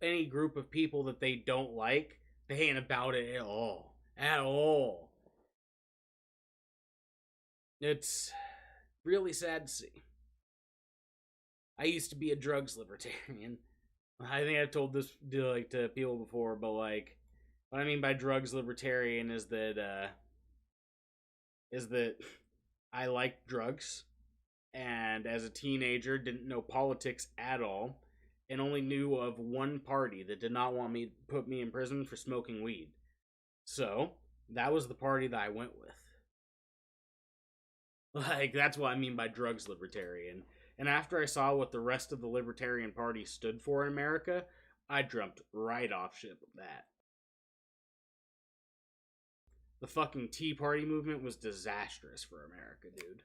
any group of people that they don't like, they ain't about it at all. At all. It's really sad to see. I used to be a drugs libertarian. I think I've told this to people before, but, like, what I mean by drugs libertarian is that I liked drugs, and as a teenager didn't know politics at all, and only knew of one party that did not want me to put me in prison for smoking weed. So, that was the party that I went with. Like, that's what I mean by drugs libertarian. And after I saw what the rest of the Libertarian Party stood for in America, I jumped right off ship with that. The fucking Tea Party movement was disastrous for America, dude.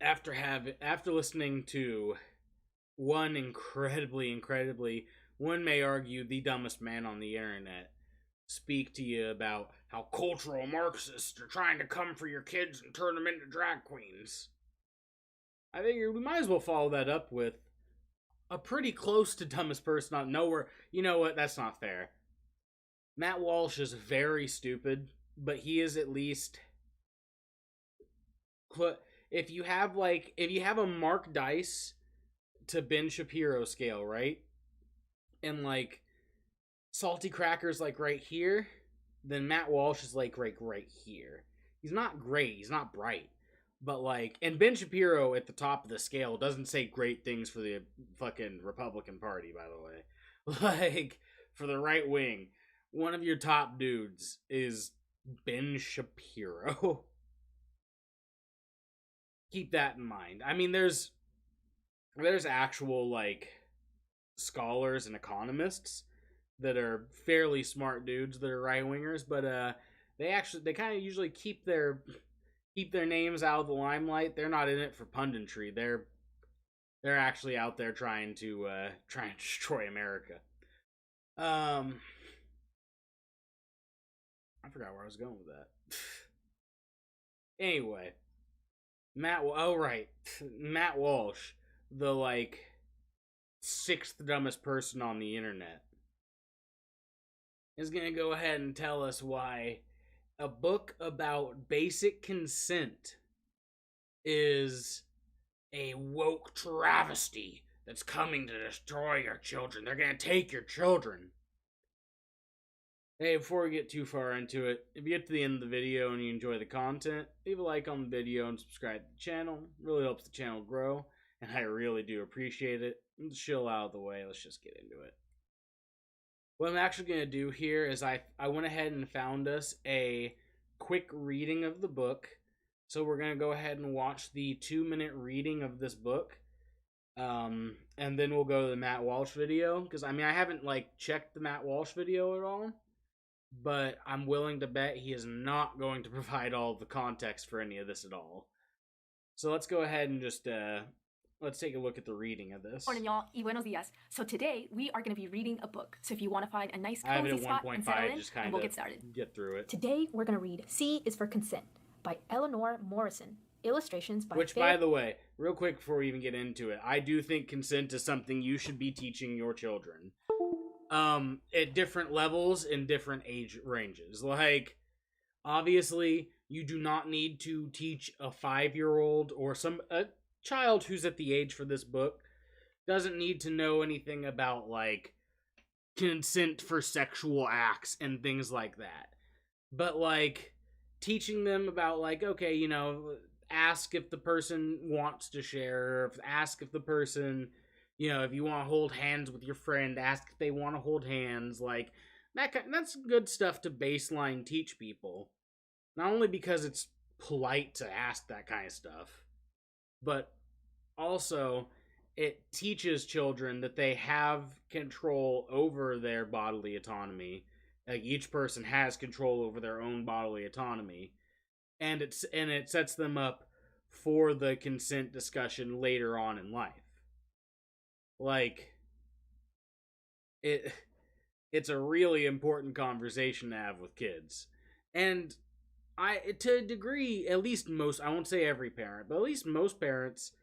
After listening to one incredibly, one may argue the dumbest man on the internet speak to you about how cultural Marxists are trying to come for your kids and turn them into drag queens. I figure we might as well follow that up with a pretty close to dumbest person on nowhere. You know what? That's not fair. Matt Walsh is very stupid, but he is at least... If you have a Mark Dice to Ben Shapiro scale, right? And like Salty Cracker's like right here, then Matt Walsh is like right here. He's not great, he's not bright. But like, and Ben Shapiro at the top of the scale doesn't say great things for the fucking Republican Party, by the way. Like, for the right wing, one of your top dudes is Ben Shapiro. keep that in mind. I mean, there's actual, like, scholars and economists that are fairly smart dudes that are right-wingers, but they kind of usually keep their names out of the limelight. They're not in it for punditry. They're actually out there trying to destroy America. I forgot where I was going with that. Anyway, Matt Walsh, the, like, 6th dumbest person on the internet, is gonna go ahead and tell us why a book about basic consent is a woke travesty that's coming to destroy your children. They're gonna take your children. Hey, before we get too far into it, if you get to the end of the video and you enjoy the content, leave a like on the video and subscribe to the channel. It really helps the channel grow, and I really do appreciate it. Let's chill out of the way. Let's just get into it. What I'm actually going to do here is I went ahead and found us a quick reading of the book. So we're going to go ahead and watch the 2-minute reading of this book. And then we'll go to the Matt Walsh video. Because, I mean, I haven't, like, checked the Matt Walsh video at all. But I'm willing to bet he is not going to provide all of the context for any of this at all. So let's go ahead and just, let's take a look at the reading of this. Morning, y'all, y buenos dias. So today, we are going to be reading a book. So if you want to find a nice cozy spot and settle in, and we'll get started. Get through it. Today, we're going to read C is for Consent by Eleanor Morrison. Illustrations by Which, by the way, real quick before we even get into it, I do think consent is something you should be teaching your children. At different levels in different age ranges. Like, obviously, you do not need to teach a 5-year-old or a child who's at the age for this book doesn't need to know anything about, like, consent for sexual acts and things like that. But, like, teaching them about, like, okay, you know, ask if the person wants to share, or ask if the person, you know, if you want to hold hands with your friend, ask if they want to hold hands. Like, that's good stuff to baseline teach people. Not only because it's polite to ask that kind of stuff, but also it teaches children that they have control over their bodily autonomy. Like, each person has control over their own bodily autonomy. And it sets them up for the consent discussion later on in life. Like, it's a really important conversation to have with kids. And to a degree, at least most, I won't say every parent, but at least most parents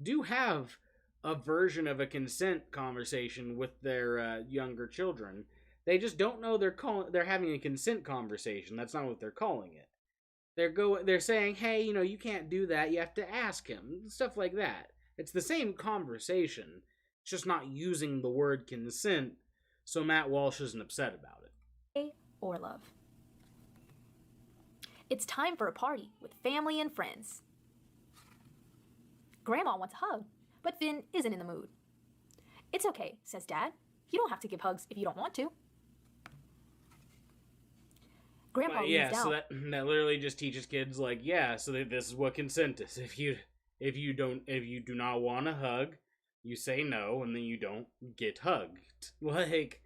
do have a version of a consent conversation with their younger children. They just don't know they're having a consent conversation. That's not what they're calling it. They're saying, hey, you know, you can't do that. You have to ask him. Stuff like that. It's the same conversation. It's just not using the word consent, so Matt Walsh isn't upset about it. Or love. It's time for a party with family and friends. Grandma wants a hug, but Finn isn't in the mood. It's okay, says Dad. You don't have to give hugs if you don't want to. Grandpa leans down. So that literally just teaches kids, like, yeah, so this is what consent is. If you do not want a hug, you say no, and then you don't get hugged. Like,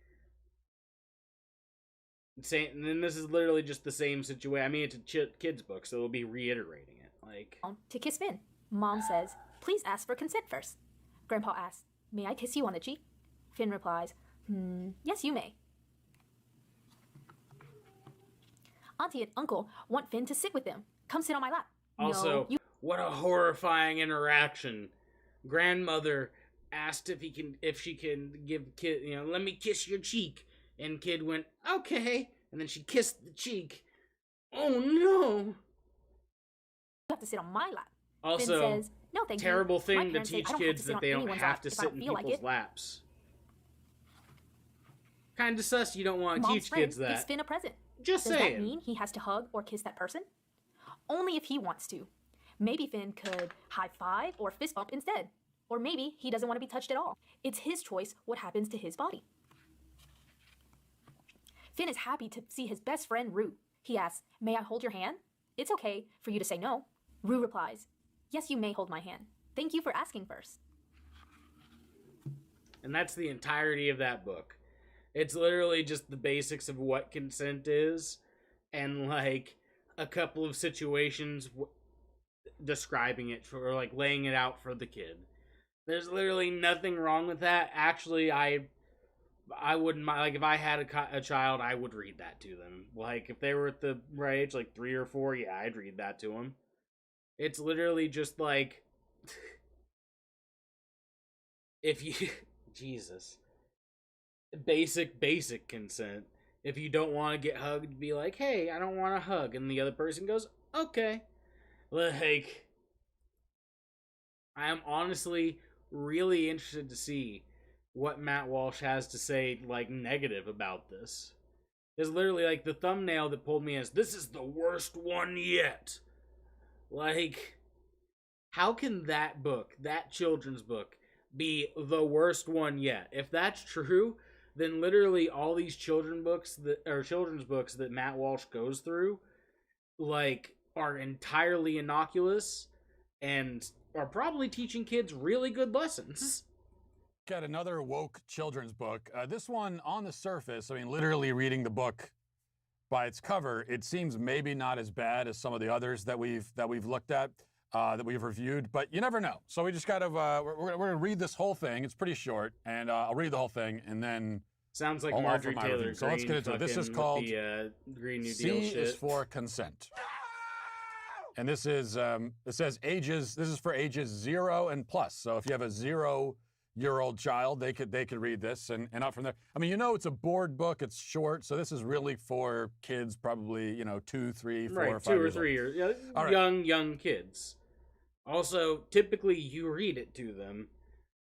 and then this is literally just the same situation. I mean, it's a kid's book, so it'll be reiterating it. Like, to kiss Finn. Mom says, please ask for consent first. Grandpa asks, may I kiss you on the cheek? Finn replies, yes, you may. Auntie and Uncle want Finn to sit with them. Come sit on my lap. Also, no, what a horrifying interaction. Grandmother asked if she can give kid, you know, let me kiss your cheek. And kid went, okay. And then she kissed the cheek. Oh no. You have to sit on my lap. Also, Finn says, no, thank terrible you. thing to teach kids that they don't have to sit in people's laps. Kind of sus you don't want to teach kids that. Gives Finn a present. Just saying. Does that mean he has to hug or kiss that person? Only if he wants to. Maybe Finn could high five or fist bump instead. Or maybe he doesn't want to be touched at all. It's his choice what happens to his body. Finn is happy to see his best friend, Rue. He asks, may I hold your hand? It's okay for you to say no. Rue replies, Yes, you may hold my hand. Thank you for asking first. And that's the entirety of that book. It's literally just the basics of what consent is, and like a couple of situations describing it for, or like laying it out for the kid. There's literally nothing wrong with that. Actually, I wouldn't mind. Like, if I had a child, I would read that to them. Like, if they were at the right age, like 3 or 4, yeah, I'd read that to them. It's literally just like, if you, Jesus, basic consent. If you don't want to get hugged, be like, hey, I don't want a hug. And the other person goes, okay. Like, I am honestly really interested to see what Matt Walsh has to say, like, negative about this. There's literally, like, the thumbnail that pulled me as, this is the worst one yet. Like, how can that book, that children's book, be the worst one yet? If that's true, then literally all these children's books that Matt Walsh goes through, like, are entirely innocuous and are probably teaching kids really good lessons. Got another woke children's book. This one, on the surface, I mean, literally reading the book by its cover, it seems maybe not as bad as some of the others that we've looked at, that we've reviewed, but you never know. So we just gotta, we're gonna read this whole thing. It's pretty short, and I'll read the whole thing, and then sounds like I'll Marjorie offer my Taylor review. So let's get into it. This is called the Green New Deal C shit. is for consent. And this is, it says ages, this is for ages 0 and plus. So if you have a 0-year-old child, they could read this and up from there. I mean, you know, it's a board book, it's short, so this is really for kids probably, 2, 3, 4, right, 5 2 or years 3 old. years. All right. Young kids. Also, typically you read it to them.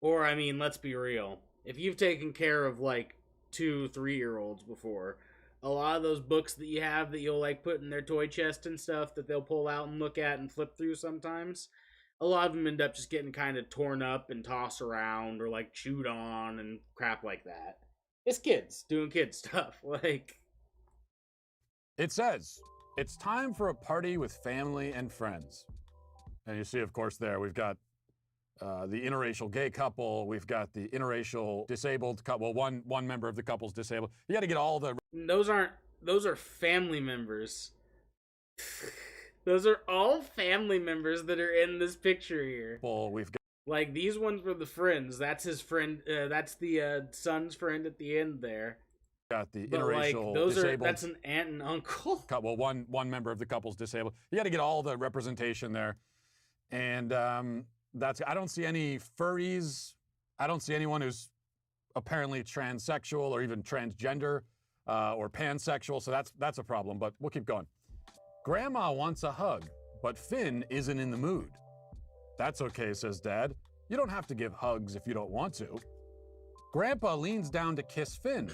Or, I mean, let's be real. If you've taken care of, like, 2, 3-year-olds before, a lot of those books that you have that you'll, like, put in their toy chest and stuff that they'll pull out and look at and flip through sometimes, a lot of them end up just getting kind of torn up and tossed around or, like, chewed on and crap like that. It's kids doing kid stuff. Like, It says, it's time for a party with family and friends. And you see, of course, there we've got the interracial gay couple. We've got the interracial disabled couple. One member of the couple's disabled. You got to get all the... those are family members. Those are all family members that are in this picture here. We've got... Like, these ones were the friends. That's his friend. That's the son's friend at the end there. Got the But, interracial like, disabled. that's an aunt and uncle. Well, one member of the couple's disabled. You got to get all the representation there. And I don't see any furries. I don't see anyone who's apparently transsexual or even transgender or pansexual. So that's a problem, but we'll keep going. Grandma wants a hug, but Finn isn't in the mood. That's okay, says Dad. You don't have to give hugs if you don't want to. Grandpa leans down to kiss Finn.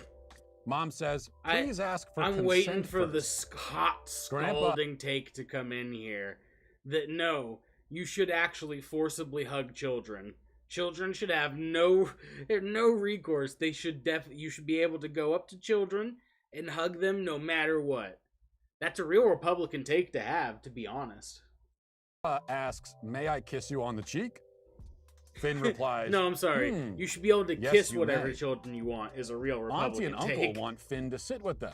Mom says, please ask for consent. I'm waiting for first. the hot scalding take to come in here. That no, you should actually forcibly hug children. Children should have no recourse. You should be able to go up to children and hug them no matter what. That's a real Republican take to have, to be honest. Asks, may I kiss you on the cheek? Finn replies, no, I'm sorry. You should be able to yes, kiss you whatever may. children you want is a real Republican Auntie and take. Uncle want Finn to sit with them.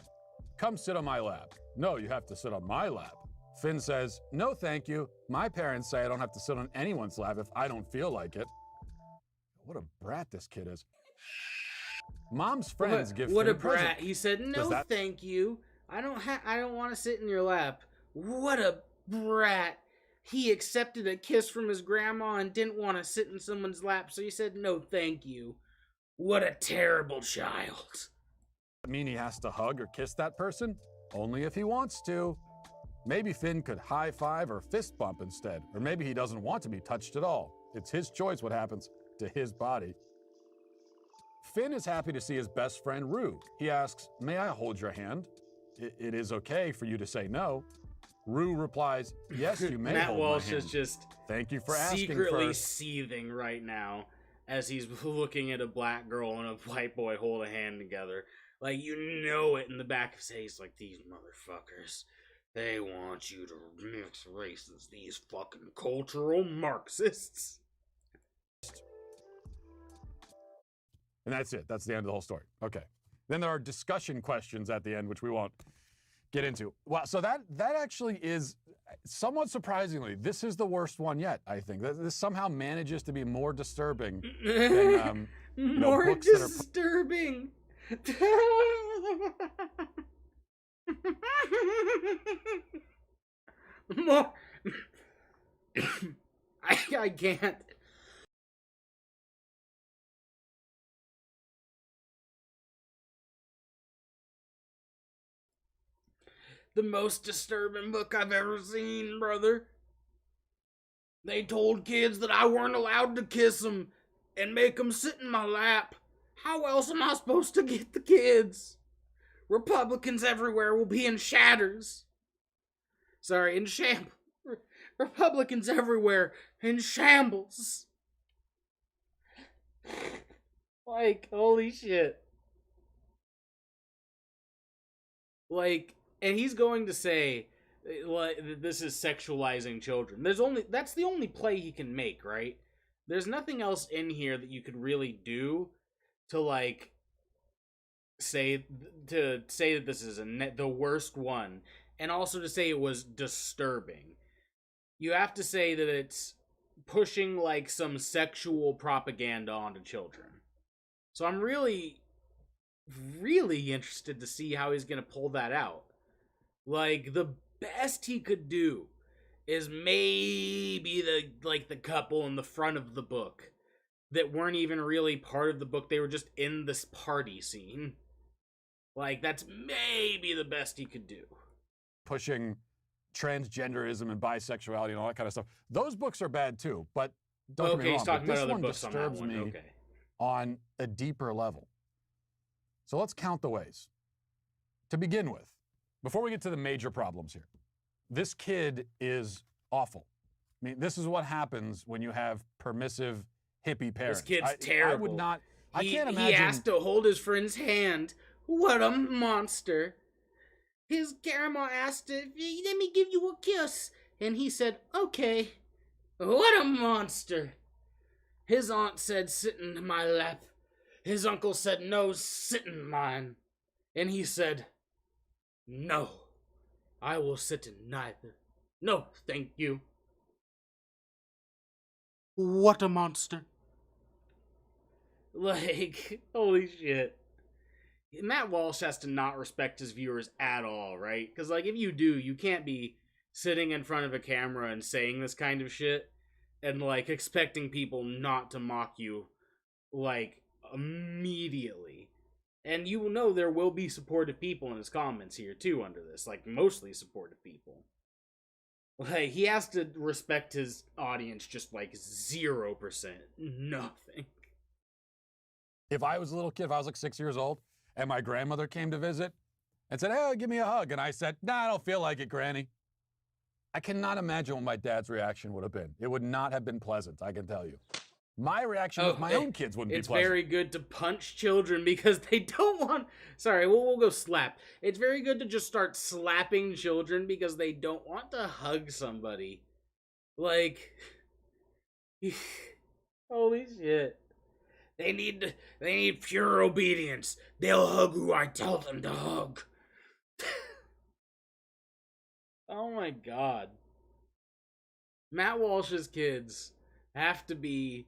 Come sit on my lap. No, you have to sit on my lap. Finn says, no thank you. My parents say I don't have to sit on anyone's lap if I don't feel like it. What a brat this kid is. Mom's friends give What Finn a brat. present. He said, no thank you. I don't want to sit in your lap. What a brat. He accepted a kiss from his grandma and didn't want to sit in someone's lap, so he said, no thank you. What a terrible child. Does that mean he has to hug or kiss that person? Only if he wants to. Maybe Finn could high five or fist bump instead. Or maybe he doesn't want to be touched at all. It's his choice what happens to his body. Finn is happy to see his best friend Rue. He asks, may I hold your hand? It is okay for you to say no. Rue replies, yes, you may Matt hold Walsh my hand. is just thank you for asking secretly first. seething right now as he's looking at a black girl and a white boy hold a hand together. Like, you know it in the back of his head. He's like, these motherfuckers. They want you to mix races, these fucking cultural Marxists. And that's it. That's the end of the whole story. Okay. Then there are discussion questions at the end, which we won't get into. Well, so that actually is, somewhat surprisingly, this is the worst one yet, I think. This somehow manages to be more disturbing than more books disturbing. More. I can't. The most disturbing book I've ever seen, brother. They told kids that I weren't allowed to kiss them and make them sit in my lap. How else am I supposed to get the kids? Republicans everywhere will be in shatters. Sorry, in shambles. Republicans everywhere in shambles. Like, holy shit. Like, and he's going to say, like, this is sexualizing children. That's the only play he can make, right? There's nothing else in here that you could really do to, like, say that this is the worst one, and also to say it was disturbing. You have to say that it's pushing, like, some sexual propaganda onto children. So I'm really, really interested to see how he's gonna pull that out. Like, the best he could do is maybe the couple in the front of the book that weren't even really part of the book. They were just in this party scene. Like, that's maybe the best he could do. Pushing transgenderism and bisexuality and all that kind of stuff. Those books are bad too, but don't get me wrong. He's talking but about this other one books on that disturbs one. me Okay. on a deeper level. So let's count the ways. To begin with, before we get to the major problems here, this kid is awful. I mean, this is what happens when you have permissive hippie parents. This kid's terrible. I would not. I can't imagine. He asked to hold his friend's hand. What a monster. His grandma asked, let me give you a kiss. And he said, okay. What a monster. His aunt said, sit in my lap. His uncle said, no, sit in mine. And he said, no, I will sit in neither. No, thank you. What a monster. Like, holy shit. Matt Walsh has to not respect his viewers at all, right? Because, like, if you do, you can't be sitting in front of a camera and saying this kind of shit and, like, expecting people not to mock you, like, immediately. And you know there will be supportive people in his comments here, too, under this. Like, mostly supportive people. Like, he has to respect his audience just, like, 0%. Nothing. If I was a little kid, if I was like 6 years old, and my grandmother came to visit and said, hey, give me a hug. And I said, nah, I don't feel like it, Granny. I cannot imagine what my dad's reaction would have been. It would not have been pleasant, I can tell you. My reaction with my own kids wouldn't be pleasant. It's very good to punch children because they don't want... Sorry, we'll go slap. It's very good to just start slapping children because they don't want to hug somebody. Like... Holy shit. They need pure obedience. They'll hug who I tell them to hug. Oh my god. Matt Walsh's kids have to be...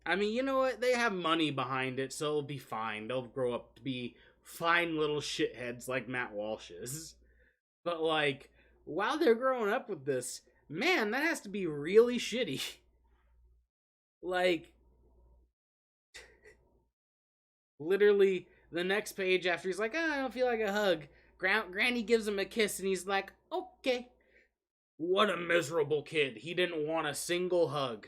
I mean, you know what? They have money behind it, so it'll be fine. They'll grow up to be fine little shitheads like Matt Walsh is. But, like, while they're growing up with this, man, that has to be really shitty. Like... Literally, the next page after he's like, I don't feel like a hug. Granny gives him a kiss and he's like, okay. What a miserable kid. He didn't want a single hug.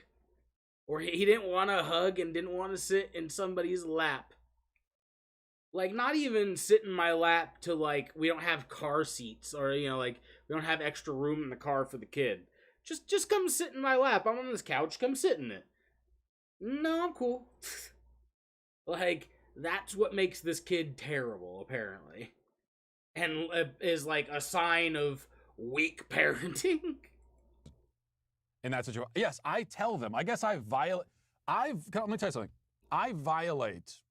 Or he didn't want a hug and didn't want to sit in somebody's lap. Like, not even sit in my lap to, like, we don't have car seats. Or, you know, like, we don't have extra room in the car for the kid. Just come sit in my lap. I'm on this couch. Come sit in it. No, I'm cool. Like... That's what makes this kid terrible, apparently. And is like a sign of weak parenting. In that situation. Yes, I tell them. I guess let me tell you something. I violate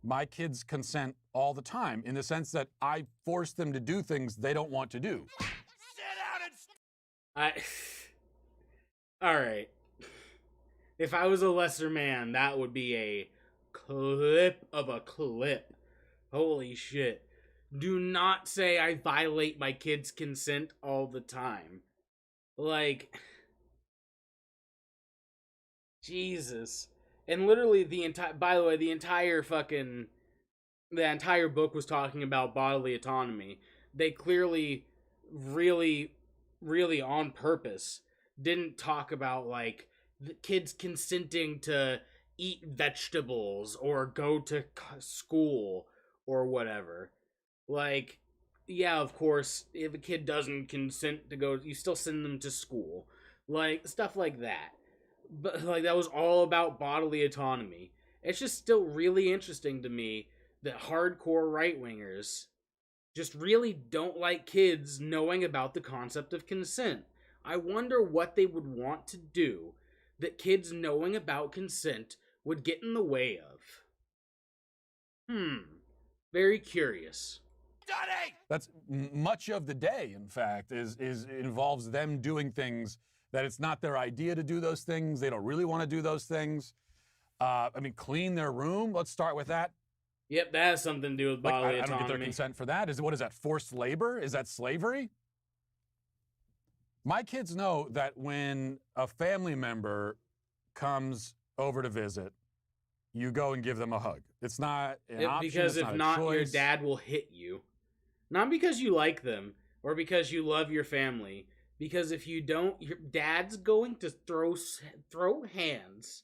my kids' consent all the time in the sense that I force them to do things they don't want to do. All right. If I was a lesser man, that would be a clip of a clip. Holy shit. Do not say I violate my kids' consent all the time. Like, Jesus. And literally the entire book was talking about bodily autonomy. They clearly really on purpose didn't talk about like the kids consenting to eat vegetables or go to school or whatever. Like, yeah, of course, if a kid doesn't consent to go, you still send them to school. Like, stuff like that. But, like, that was all about bodily autonomy. It's just still really interesting to me that hardcore right-wingers just really don't like kids knowing about the concept of consent. I wonder what they would want to do that kids knowing about consent would get in the way of. Very curious. That's much of the day, in fact, is involves them doing things that it's not their idea to do those things. They don't really want to do those things. Clean their room. Let's start with that. Yep, that has something to do with bodily autonomy. I don't get their consent for that. What is that, forced labor? Is that slavery? My kids know that when a family member comes over to visit, you go and give them a hug. It's not an option. Because it's if not, not, your dad will hit you. Not because you like them or because you love your family. Because if you don't, your dad's going to throw hands.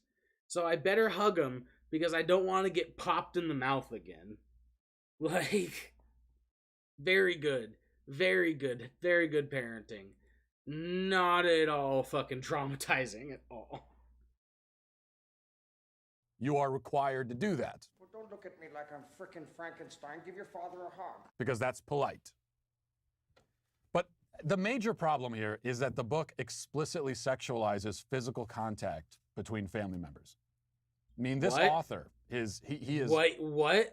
So I better hug him because I don't want to get popped in the mouth again. Like, very good. Very good. Very good parenting. Not at all fucking traumatizing at all. You are required to do that. Well, don't look at me like I'm frickin' Frankenstein. Give your father a hug. Because that's polite. But the major problem here is that the book explicitly sexualizes physical contact between family members. I mean, this author he is. What? Well,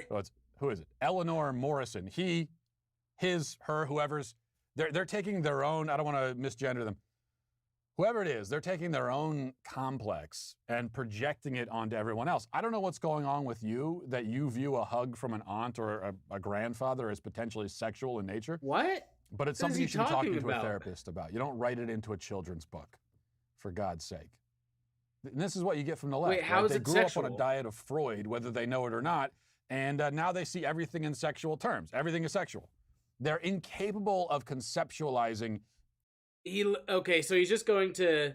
what? Who is it? Eleanor Morrison. He, his, her, whoever's. They're taking their own. I don't want to misgender them. Whoever it is, they're taking their own complex and projecting it onto everyone else. I don't know what's going on with you that you view a hug from an aunt or a grandfather as potentially sexual in nature. What? But it's something you should be talking to a therapist about. You don't write it into a children's book, for God's sake. And this is what you get from the left. Wait, how is they it grew sexual? up on a diet of Freud, whether they know it or not, and now they see everything in sexual terms. Everything is sexual. They're incapable of conceptualizing. Okay, so he's just going to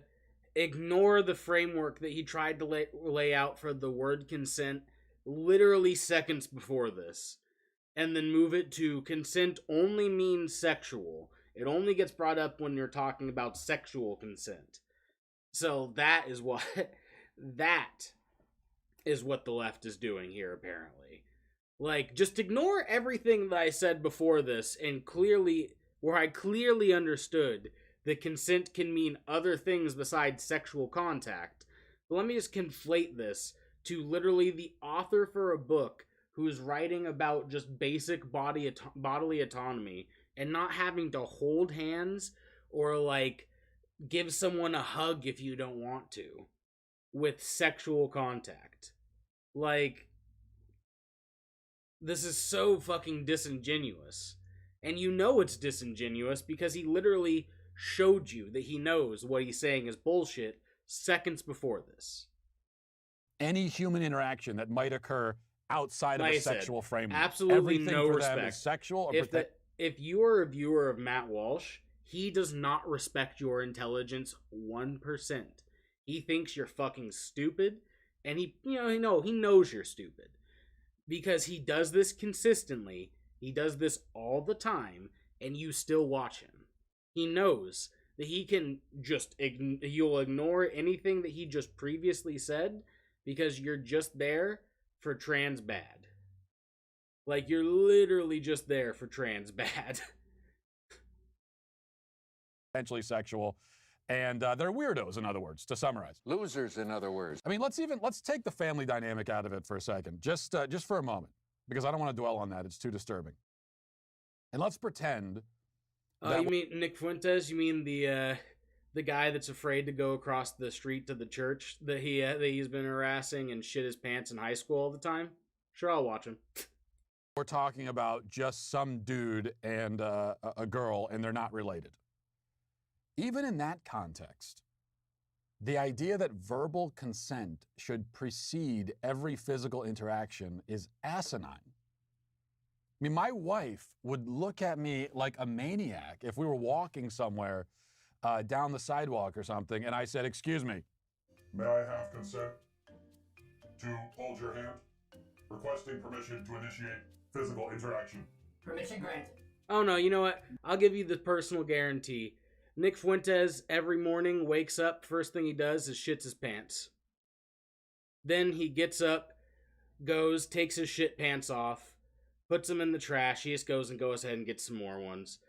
ignore the framework that he tried to lay out for the word consent literally seconds before this, and then move it to consent only means sexual. It only gets brought up when you're talking about sexual consent. So that is what the left is doing here, apparently. Like, just ignore everything that I said before this and where I clearly understood that consent can mean other things besides sexual contact. But let me just conflate this to literally the author for a book who's writing about just basic bodily autonomy and not having to hold hands or, like, give someone a hug if you don't want to with sexual contact. Like, this is so fucking disingenuous. And you know it's disingenuous because he literally showed you that he knows what he's saying is bullshit seconds before this. Any human interaction that might occur outside of a sexual framework. Absolutely everything no for respect. them is sexual. If you are a viewer of Matt Walsh, he does not respect your intelligence 1%. He thinks you're fucking stupid, and he knows you're stupid. Because he does this consistently, he does this all the time, and you still watch him. He knows that he can just, you'll ignore anything that he just previously said, because you're just there for trans bad. Like, you're literally just there for trans bad. potentially sexual, and they're weirdos, in other words, to summarize. Losers, in other words. I mean, let's take the family dynamic out of it for a second, just for a moment, because I don't want to dwell on that. It's too disturbing. And let's pretend. You mean Nick Fuentes? You mean the guy that's afraid to go across the street to the church that he's been harassing and shit his pants in high school all the time? Sure, I'll watch him. We're talking about just some dude and a girl, and they're not related. Even in that context, the idea that verbal consent should precede every physical interaction is asinine. I mean, my wife would look at me like a maniac if we were walking somewhere down the sidewalk or something, and I said, "Excuse me, may I have consent to hold your hand? Requesting permission to initiate physical interaction." Permission granted. Oh no, you know what? I'll give you the personal guarantee. Nick Fuentes every morning wakes up, first thing he does is shits his pants. Then he gets up, goes, takes his shit pants off, puts them in the trash. He just goes ahead and gets some more ones.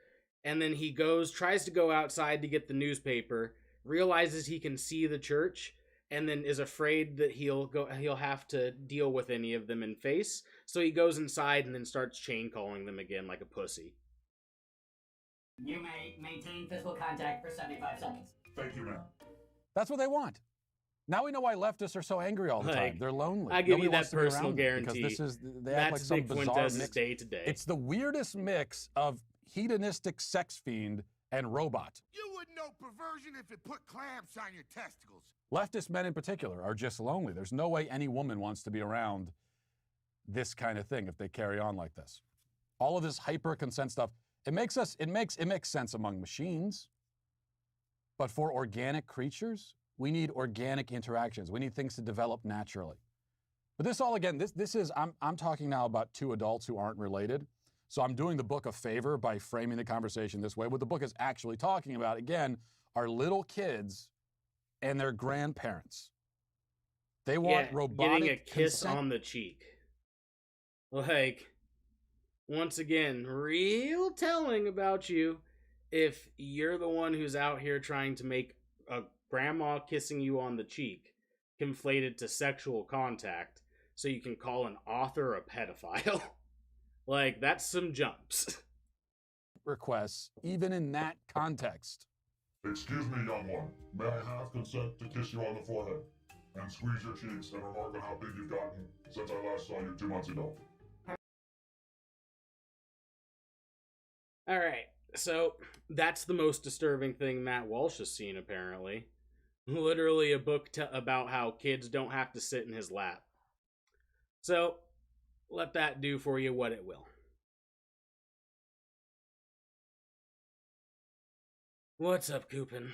And then he tries to go outside to get the newspaper, realizes he can see the church, and then is afraid that he'll have to deal with any of them in face. So he goes inside and then starts chain calling them again like a pussy. You may maintain physical contact for 75 seconds. Thank you, ma'am. That's what they want. Now we know why leftists are so angry all the time. They're lonely. I give Nobody you that wants to be personal around them guarantee. because they act like some Nick bizarre Fuentes' mix. day to day. It's the weirdest mix of hedonistic sex fiend and robot. You wouldn't know perversion if it put clamps on your testicles. Leftist men in particular are just lonely. There's no way any woman wants to be around this kind of thing if they carry on like this. All of this hyper consent stuff, it makes sense among machines. But for organic creatures, we need organic interactions. We need things to develop naturally. But this all, again, this is, I'm talking now about two adults who aren't related. So I'm doing the book a favor by framing the conversation this way. What the book is actually talking about, again, are little kids and their grandparents. They want robotic getting a kiss consent. on the cheek. Like, once again, real telling about you if you're the one who's out here trying to make a grandma kissing you on the cheek conflated to sexual contact so you can call an author a pedophile. Like, that's some jumps. Requests, even in that context. Excuse me, young one. May I have consent to kiss you on the forehead and squeeze your cheeks and remark on how big you've gotten since I last saw you 2 months ago? Alright, so that's the most disturbing thing Matt Walsh has seen, apparently. Literally a book about how kids don't have to sit in his lap. So, let that do for you what it will. What's up, Coopin?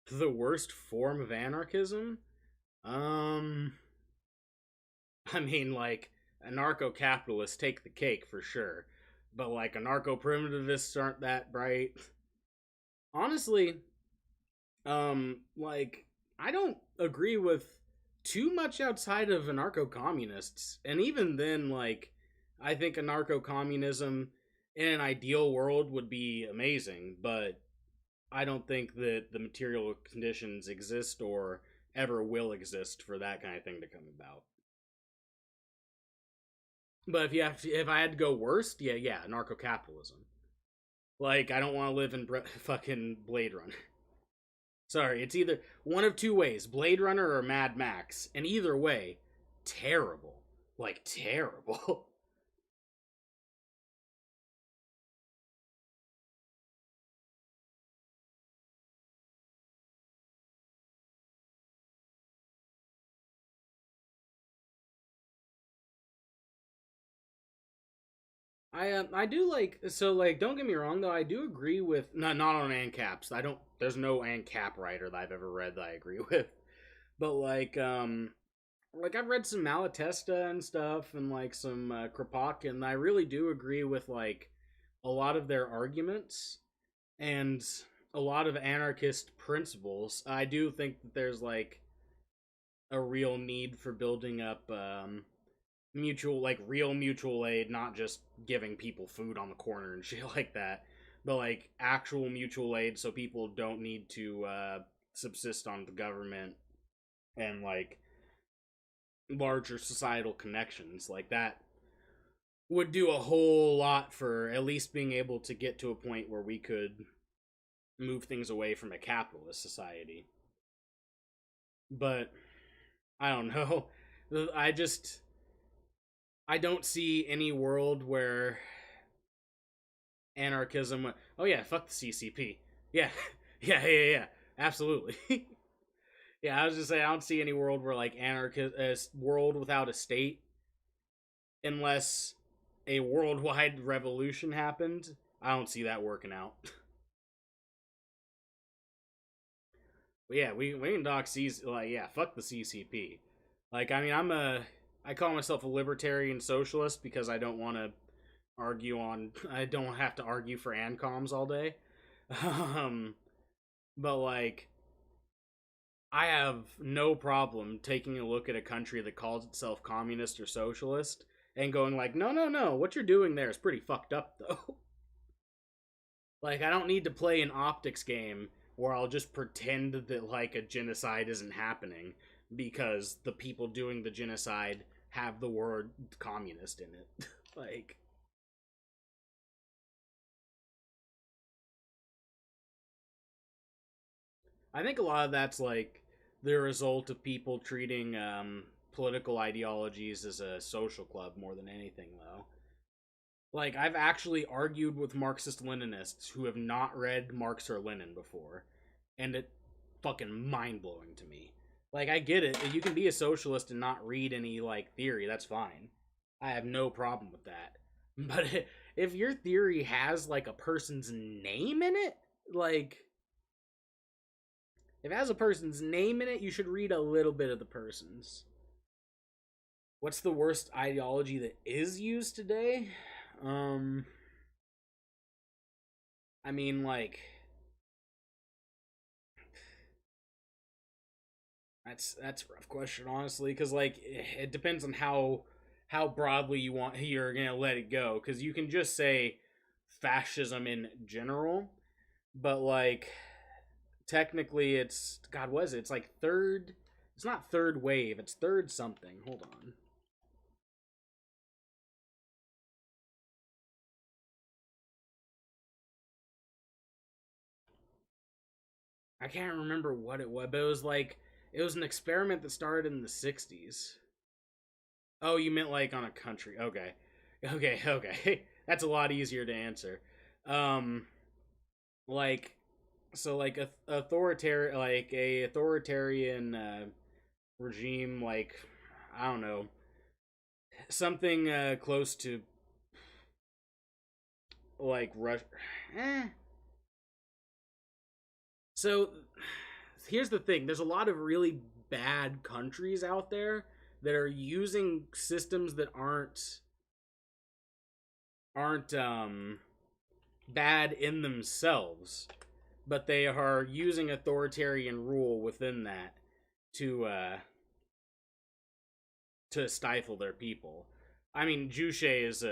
The worst form of anarchism? I mean, like, anarcho-capitalists take the cake for sure, but like anarcho-primitivists aren't that bright. Honestly, like, I don't agree with too much outside of anarcho-communists, and even then, like, I think anarcho-communism in an ideal world would be amazing, but I don't think that the material conditions exist or ever will exist for that kind of thing to come about. But if I had to go worst, yeah, anarcho-capitalism. Like, I don't want to live in fucking Blade Runner. Sorry, it's either one of two ways, Blade Runner or Mad Max. And either way, terrible. Like, terrible. I do like, so like, don't get me wrong though, I do agree with, not on ANCAPs, there's no ANCAP writer that I've ever read that I agree with, but like I've read some Malatesta and stuff, and like some Kropotkin, and I really do agree with like a lot of their arguments, and a lot of anarchist principles, I do think that there's like a real need for building up real mutual aid, not just giving people food on the corner and shit like that, but like actual mutual aid so people don't need to subsist on the government and like larger societal connections. Like that would do a whole lot for at least being able to get to a point where we could move things away from a capitalist society. But I don't know. I don't see any world where anarchism. Oh yeah, fuck the CCP. Yeah, yeah. Absolutely. Yeah, I was just saying, I don't see any world where like world without a state, unless a worldwide revolution happened. I don't see that working out. But yeah, we can talk fuck the CCP. Like, I mean, I call myself a libertarian socialist because I don't want to I don't have to argue for ANCOMs all day. But like, I have no problem taking a look at a country that calls itself communist or socialist and going like, no, what you're doing there is pretty fucked up though. Like, I don't need to play an optics game where I'll just pretend that like a genocide isn't happening because the people doing the genocide have the word communist in it. Like, I think a lot of that's like the result of people treating political ideologies as a social club more than anything, though. Like, I've actually argued with Marxist-Leninists who have not read Marx or Lenin before, and it's fucking mind-blowing to me. Like, I get it. You can be a socialist and not read any, like, theory. That's fine. I have no problem with that. But if your theory has, like, a person's name in it, like, if it has a person's name in it, you should read a little bit of the person's. What's the worst ideology that is used today? I mean, like, that's a rough question, honestly, because like it depends on how broadly you're gonna let it go, because you can just say fascism in general, but like technically it's it's like third. It's not third wave. It's third something. Hold on. I can't remember what it was, but it was an experiment that started in the 60s. Oh, you meant like on a country. Okay. That's a lot easier to answer. Like, so like a authoritarian regime, like, I don't know, something close to like Russia. So here's the thing, there's a lot of really bad countries out there that are using systems that aren't bad in themselves, but they are using authoritarian rule within that to stifle their people. I mean, Juche is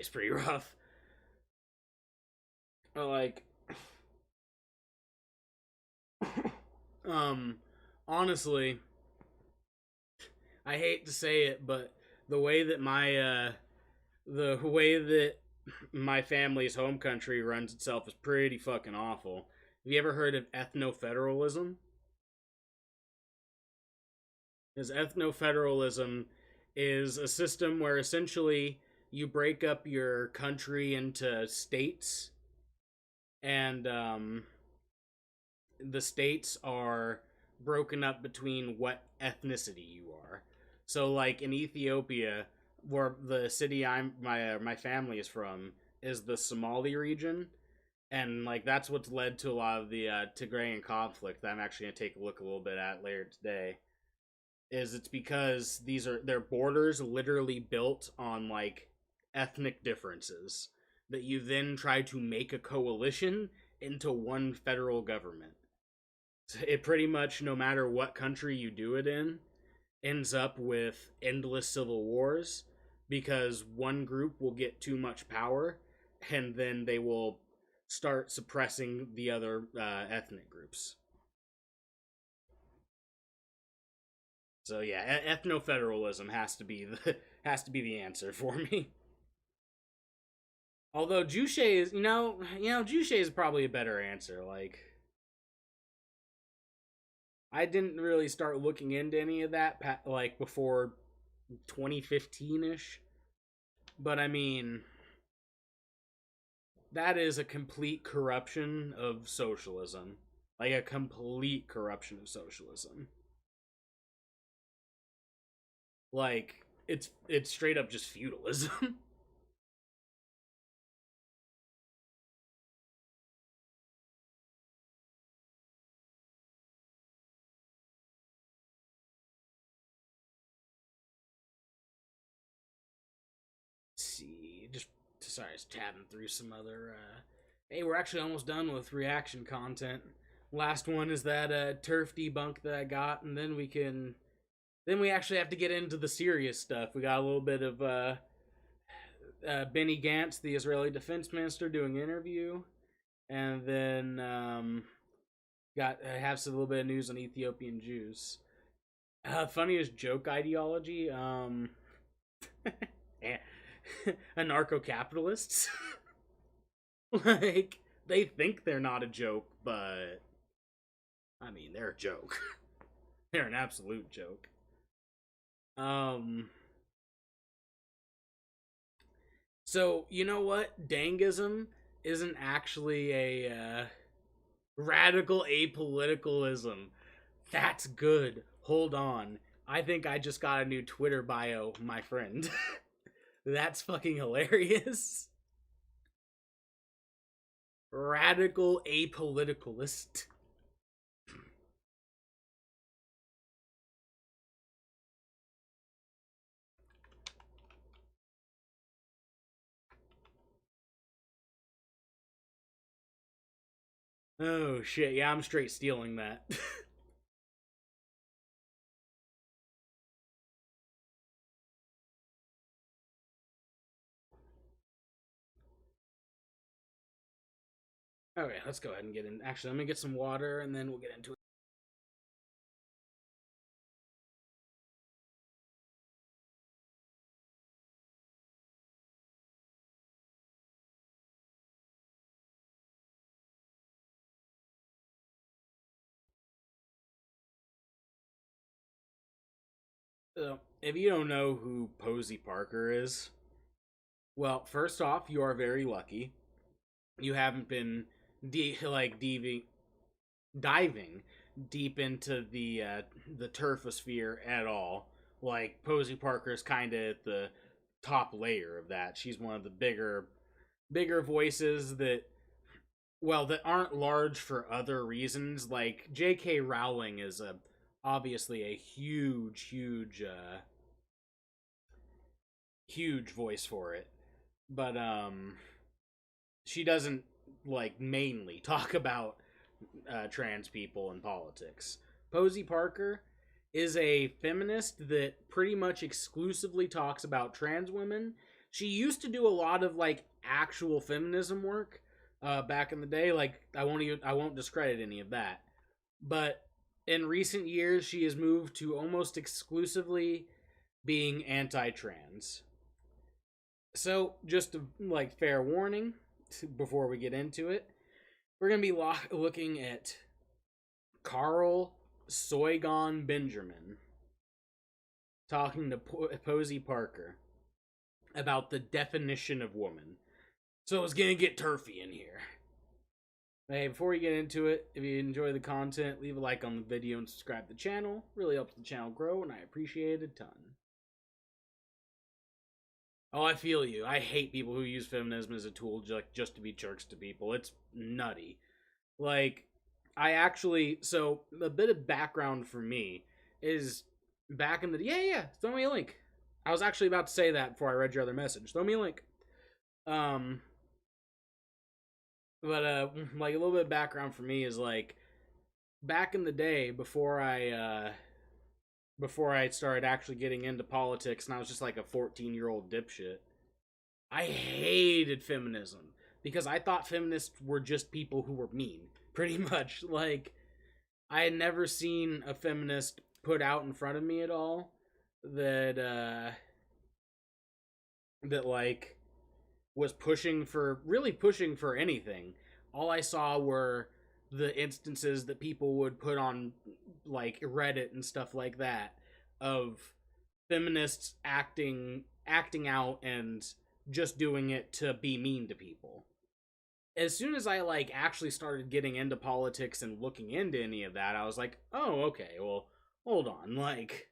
pretty rough. Like, honestly, I hate to say it, but the way that my family's home country runs itself is pretty fucking awful. Have you ever heard of ethno-federalism? Because ethno-federalism is a system where essentially you break up your country into states, and the states are broken up between what ethnicity you are. So, like, in Ethiopia, where the city my family is from is the Somali region, and like that's what's led to a lot of the Tigrayan conflict that I'm actually gonna take a look a little bit at later today. It's because their borders literally built on like ethnic differences. that you then try to make a coalition into one federal government. So it pretty much, no matter what country you do it in, ends up with endless civil wars because one group will get too much power and then they will start suppressing the other ethnic groups. So yeah, ethno-federalism has to be the answer for me. Although Juche is, Juche is probably a better answer. Like, I didn't really start looking into any of that like before 2015-ish. But I mean, that is a complete corruption of socialism. Like a complete corruption of socialism. Like, it's straight up just feudalism. See, just tabbing through some other, hey, we're actually almost done with reaction content. Last one is that, TERF debunk that I got, and then we actually have to get into the serious stuff. We got a little bit of, Benny Gantz, the Israeli defense minister, doing an interview, and then, have a little bit of news on Ethiopian Jews. Funniest joke ideology, anarcho-capitalists. Like, they think they're not a joke, but I mean, they're a joke. They're an absolute joke. So, you know what? Dangism isn't actually a radical apoliticalism. That's good. Hold on. I think I just got a new Twitter bio, my friend. That's fucking hilarious. Radical apoliticalist. Oh shit, yeah, I'm straight stealing that. Okay, let's go ahead and get in. Actually, let me get some water and then we'll get into it. So, if you don't know who Posey Parker is, well, first off, you are very lucky. You haven't been diving deep into the turfosphere at all. Like, Posey Parker's kind of at the top layer of that. She's one of the bigger voices that aren't large for other reasons. Like, J.K. Rowling is obviously a huge voice for it. But, she doesn't, mainly talk about trans people in politics. Posey Parker is a feminist that pretty much exclusively talks about trans women. She used to do a lot of, actual feminism work back in the day. I won't discredit any of that. But in recent years, she has moved to almost exclusively being anti-trans. So, just a fair warning before we get into it, we're going to be looking at Carl Soigon Benjamin talking to Posey Parker about the definition of woman. So it's going to get turfy in here. Hey, before we get into it, if you enjoy the content, leave a like on the video and subscribe to the channel. Really helps the channel grow, and I appreciate it a ton. Oh, I feel you. I hate people who use feminism as a tool just to be jerks to people. It's nutty. So a bit of background for me is back in the... Yeah, throw me a link. I was actually about to say that before I read your other message. Throw me a link. But like a little bit of background for me is like back in the day before I started actually getting into politics and I was just like a 14-year-old dipshit. I hated feminism because I thought feminists were just people who were mean, pretty much. Like I had never seen a feminist put out in front of me at all that like was pushing for anything. All I saw were the instances that people would put on like Reddit and stuff like that of feminists acting out and just doing it to be mean to people. As soon as I like actually started getting into politics and looking into any of that, I was like, oh, okay, well, hold on. Like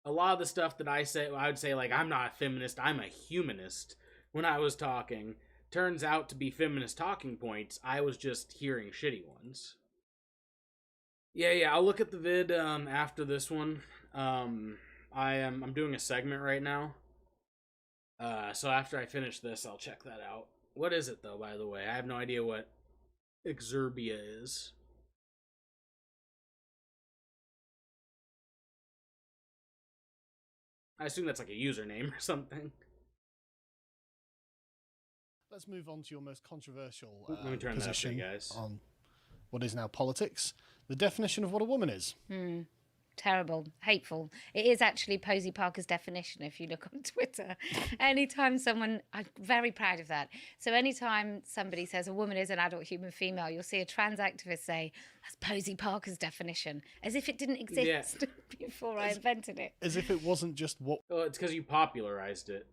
a lot of the stuff that I would say like I'm not a feminist, I'm a humanist when I was talking, turns out to be feminist talking points. I was just hearing shitty ones. Yeah, I'll look at the vid after this one. I'm doing a segment right now. So after I finish this, I'll check that out. What is it though, by the way? I have no idea what Exerbia is. I assume that's like a username or something. Let's move on to your most controversial Let me turn position that up, guys. on what is now politics. The definition of what a woman is. Terrible, hateful. It is actually Posey Parker's definition if you look on Twitter. Anytime someone, I'm very proud of that. So anytime somebody says a woman is an adult human female, you'll see a trans activist say, that's Posey Parker's definition, as if it didn't exist before I invented it. As if it wasn't just what... Well, it's because you popularized it.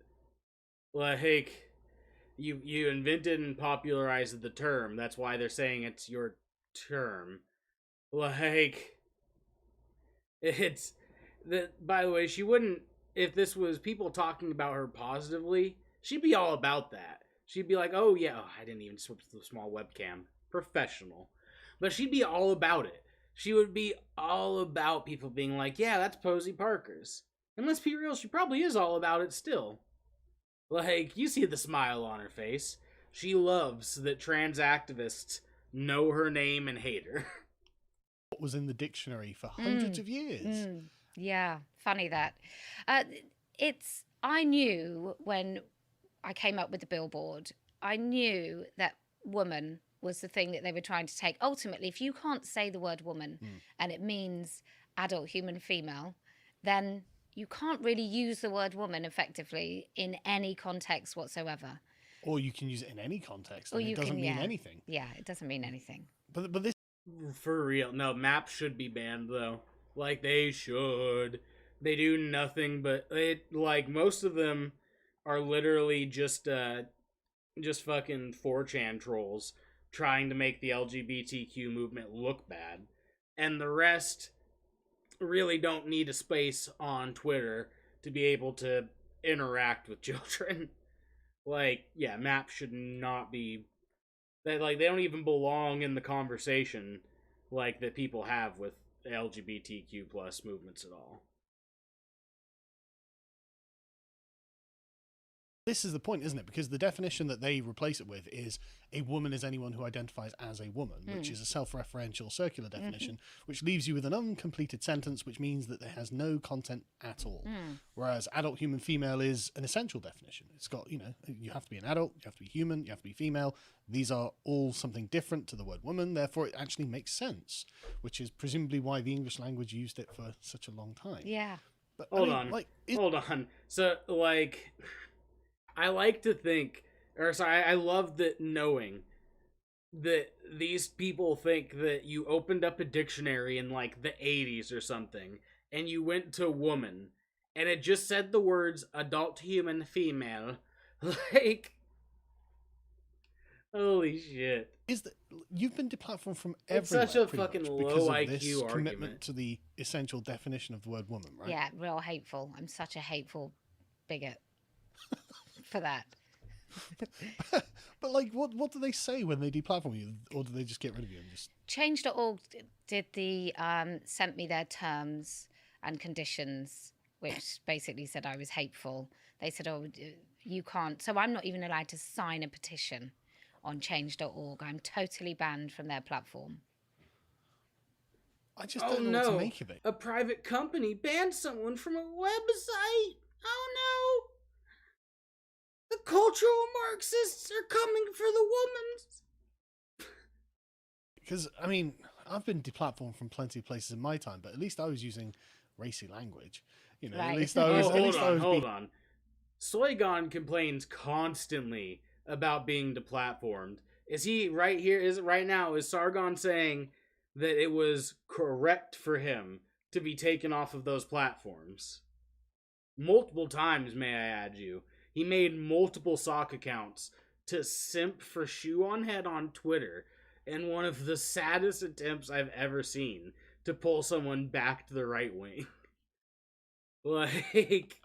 Like, you invented and popularized the term. That's why they're saying it's your term. Like... It's that. By the way, she wouldn't. If this was people talking about her positively, she'd be all about that. She'd be like, "Oh yeah, I didn't even switch to the small webcam, professional." But she'd be all about it. She would be all about people being like, "Yeah, that's Posey Parker's." And let's be real, she probably is all about it still. Like you see the smile on her face. She loves that trans activists know her name and hate her. What was in the dictionary for hundreds of years. Yeah, funny that. I knew when I came up with the billboard, I knew that woman was the thing that they were trying to take. Ultimately, if you can't say the word woman and it means adult human female, then you can't really use the word woman effectively in any context whatsoever. Or you can use it in any context and it doesn't mean anything. Yeah, it doesn't mean anything. But this... For real. No, maps should be banned, though. Like, they should. They do nothing but... Like, most of them are literally just fucking 4chan trolls trying to make the LGBTQ movement look bad. And the rest really don't need a space on Twitter to be able to interact with children. Like, yeah, maps should not be... They don't even belong in the conversation like that people have with LGBTQ plus movements at all. This is the point, isn't it? Because the definition that they replace it with is a woman is anyone who identifies as a woman, which is a self-referential circular definition, which leaves you with an uncompleted sentence, which means that it has no content at all. Whereas adult human female is an essential definition. It's got, you have to be an adult, you have to be human, you have to be female. These are all something different to the word woman, therefore it actually makes sense, which is presumably why the English language used it for such a long time. Yeah. But, Hold on. So, like... I like to think, I love that knowing that these people think that you opened up a dictionary in like the 80s or something, and you went to woman, and it just said the words adult human female. Like, holy shit. You've been deplatformed from everywhere. It's such a fucking low IQ argument. Commitment to the essential definition of the word woman, right? Yeah, real hateful. I'm such a hateful bigot. For that. But like, what do they say when they deplatform you, or do they just get rid of you and just... Change.org sent me their terms and conditions, which basically said I was hateful. They said, oh, you can't, so I'm not even allowed to sign a petition on change.org. I'm totally banned from their platform. I just don't know what to make of it. A private company banned someone from a website. Oh no! The cultural Marxists are coming for the woman. Because, I mean, I've been deplatformed from plenty of places in my time, but at least I was using racy language. You know, Right. at least I was. Hold on. Soygon complains constantly about being deplatformed. Is he right here? Is it right now? Is Sargon saying that it was correct for him to be taken off of those platforms? Multiple times, may I add you. He made multiple sock accounts to simp for Shoe on Head on Twitter in one of the saddest attempts I've ever seen to pull someone back to the right wing. Like,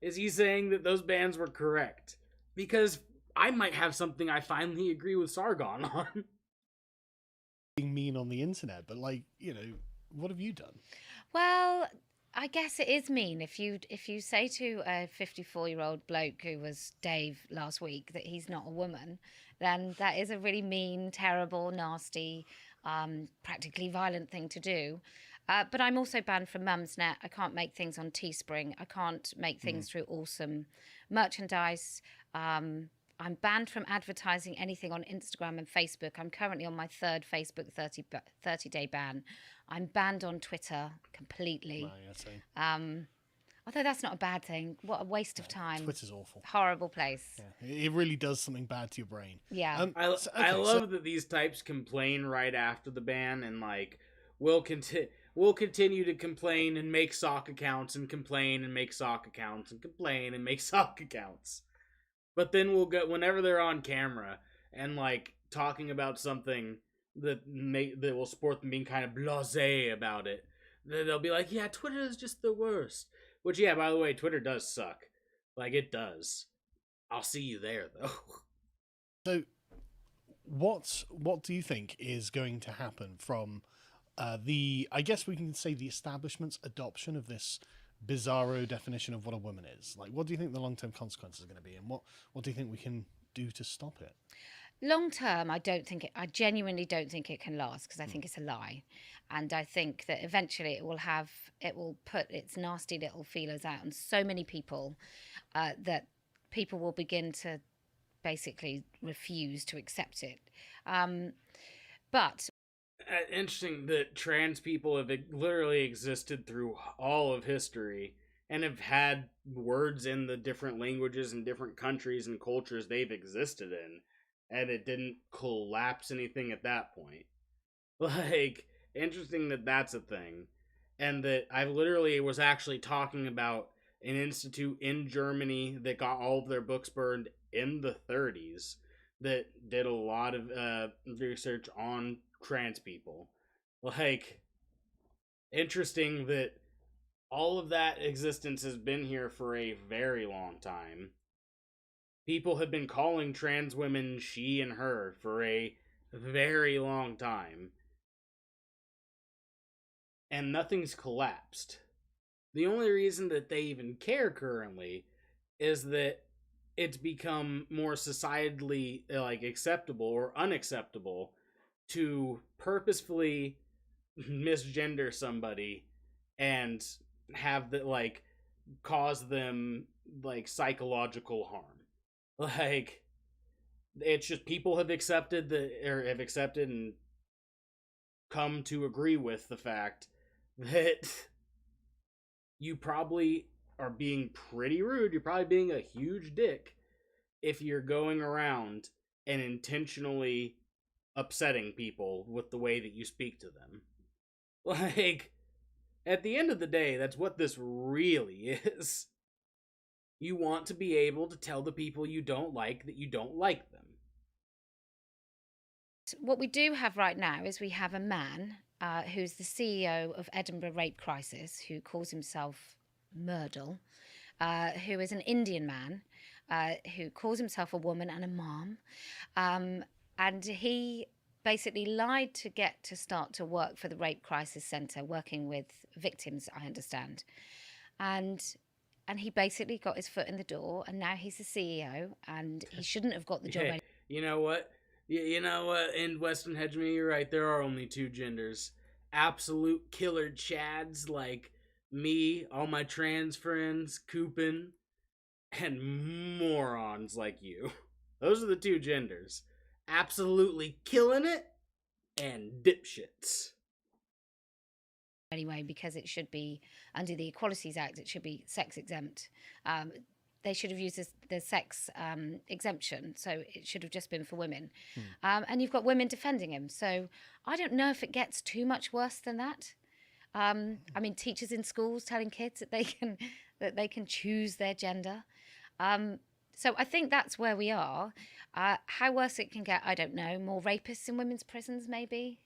is he saying that those bans were correct? Because I might have something I finally agree with Sargon on. Being mean on the internet, but like, you know, what have you done? Well, I guess it is mean if you say to a 54-year-old bloke who was Dave last week that he's not a woman, then that is a really mean, terrible, nasty, practically violent thing to do. But I'm also banned from Mumsnet. I can't make things on Teespring. I can't make things through awesome merchandise. I'm banned from advertising anything on Instagram and Facebook. I'm currently on my third Facebook 30-day ban. I'm banned on Twitter completely. Although that's not a bad thing. What a waste of time. Twitter's awful. Horrible place. Yeah, it really does something bad to your brain. Yeah. I love that these types complain right after the ban and like we'll continue to complain and make sock accounts and complain and make sock accounts and complain and make sock accounts. But then we'll go whenever they're on camera and like talking about something that will sport them being kind of blasé about it. They'll be like, "Yeah, Twitter is just the worst." Which, yeah, by the way, Twitter does suck. Like it does. I'll see you there though. So, what do you think is going to happen from I guess we can say the establishment's adoption of this bizarro definition of what a woman is? Like, what do you think the long-term consequences are going to be, and what do you think we can do to stop it? Long term, I genuinely don't think it can last because I think it's a lie. And I think that eventually it will put its nasty little feelers out on so many people that people will begin to basically refuse to accept it. But interesting that trans people have literally existed through all of history and have had words in the different languages and different countries and cultures they've existed in, and it didn't collapse anything at that point. Like, interesting that that's a thing, and that I literally was actually talking about an institute in Germany that got all of their books burned in the 30s that did a lot of research on trans people. Like, interesting that all of that existence has been here for a very long time. People have been calling trans women she and her for a very long time. And nothing's collapsed. The only reason that they even care currently is that it's become more societally like acceptable or unacceptable to purposefully misgender somebody and have that like cause them like psychological harm. Like, it's just people have accepted and come to agree with the fact that you probably are being pretty rude. You're probably being a huge dick if you're going around and intentionally upsetting people with the way that you speak to them. Like, at the end of the day, that's what this really is. You want to be able to tell the people you don't like that you don't like them. What we do have right now is we have a man who's the CEO of Edinburgh Rape Crisis, who calls himself Myrtle, who is an Indian man, who calls himself a woman and a mom. And he basically lied to get to start to work for the Rape Crisis Centre, working with victims, I understand. And and he basically got his foot in the door, and now he's the CEO, and he shouldn't have got the job. Hey, you know what? You know what? In Western hegemony, you're right. There are only two genders. Absolute killer chads like me, all my trans friends, Coopin, and morons like you. Those are the two genders. Absolutely killing it, and dipshits. Anyway, because it should be under the Equalities Act, it should be sex exempt. They should have used the sex exemption, so it should have just been for women. And you've got women defending him, so I don't know if it gets too much worse than that. I mean, teachers in schools telling kids that they can choose their gender. So I think that's where we are. How worse it can get, I don't know. More rapists in women's prisons, maybe.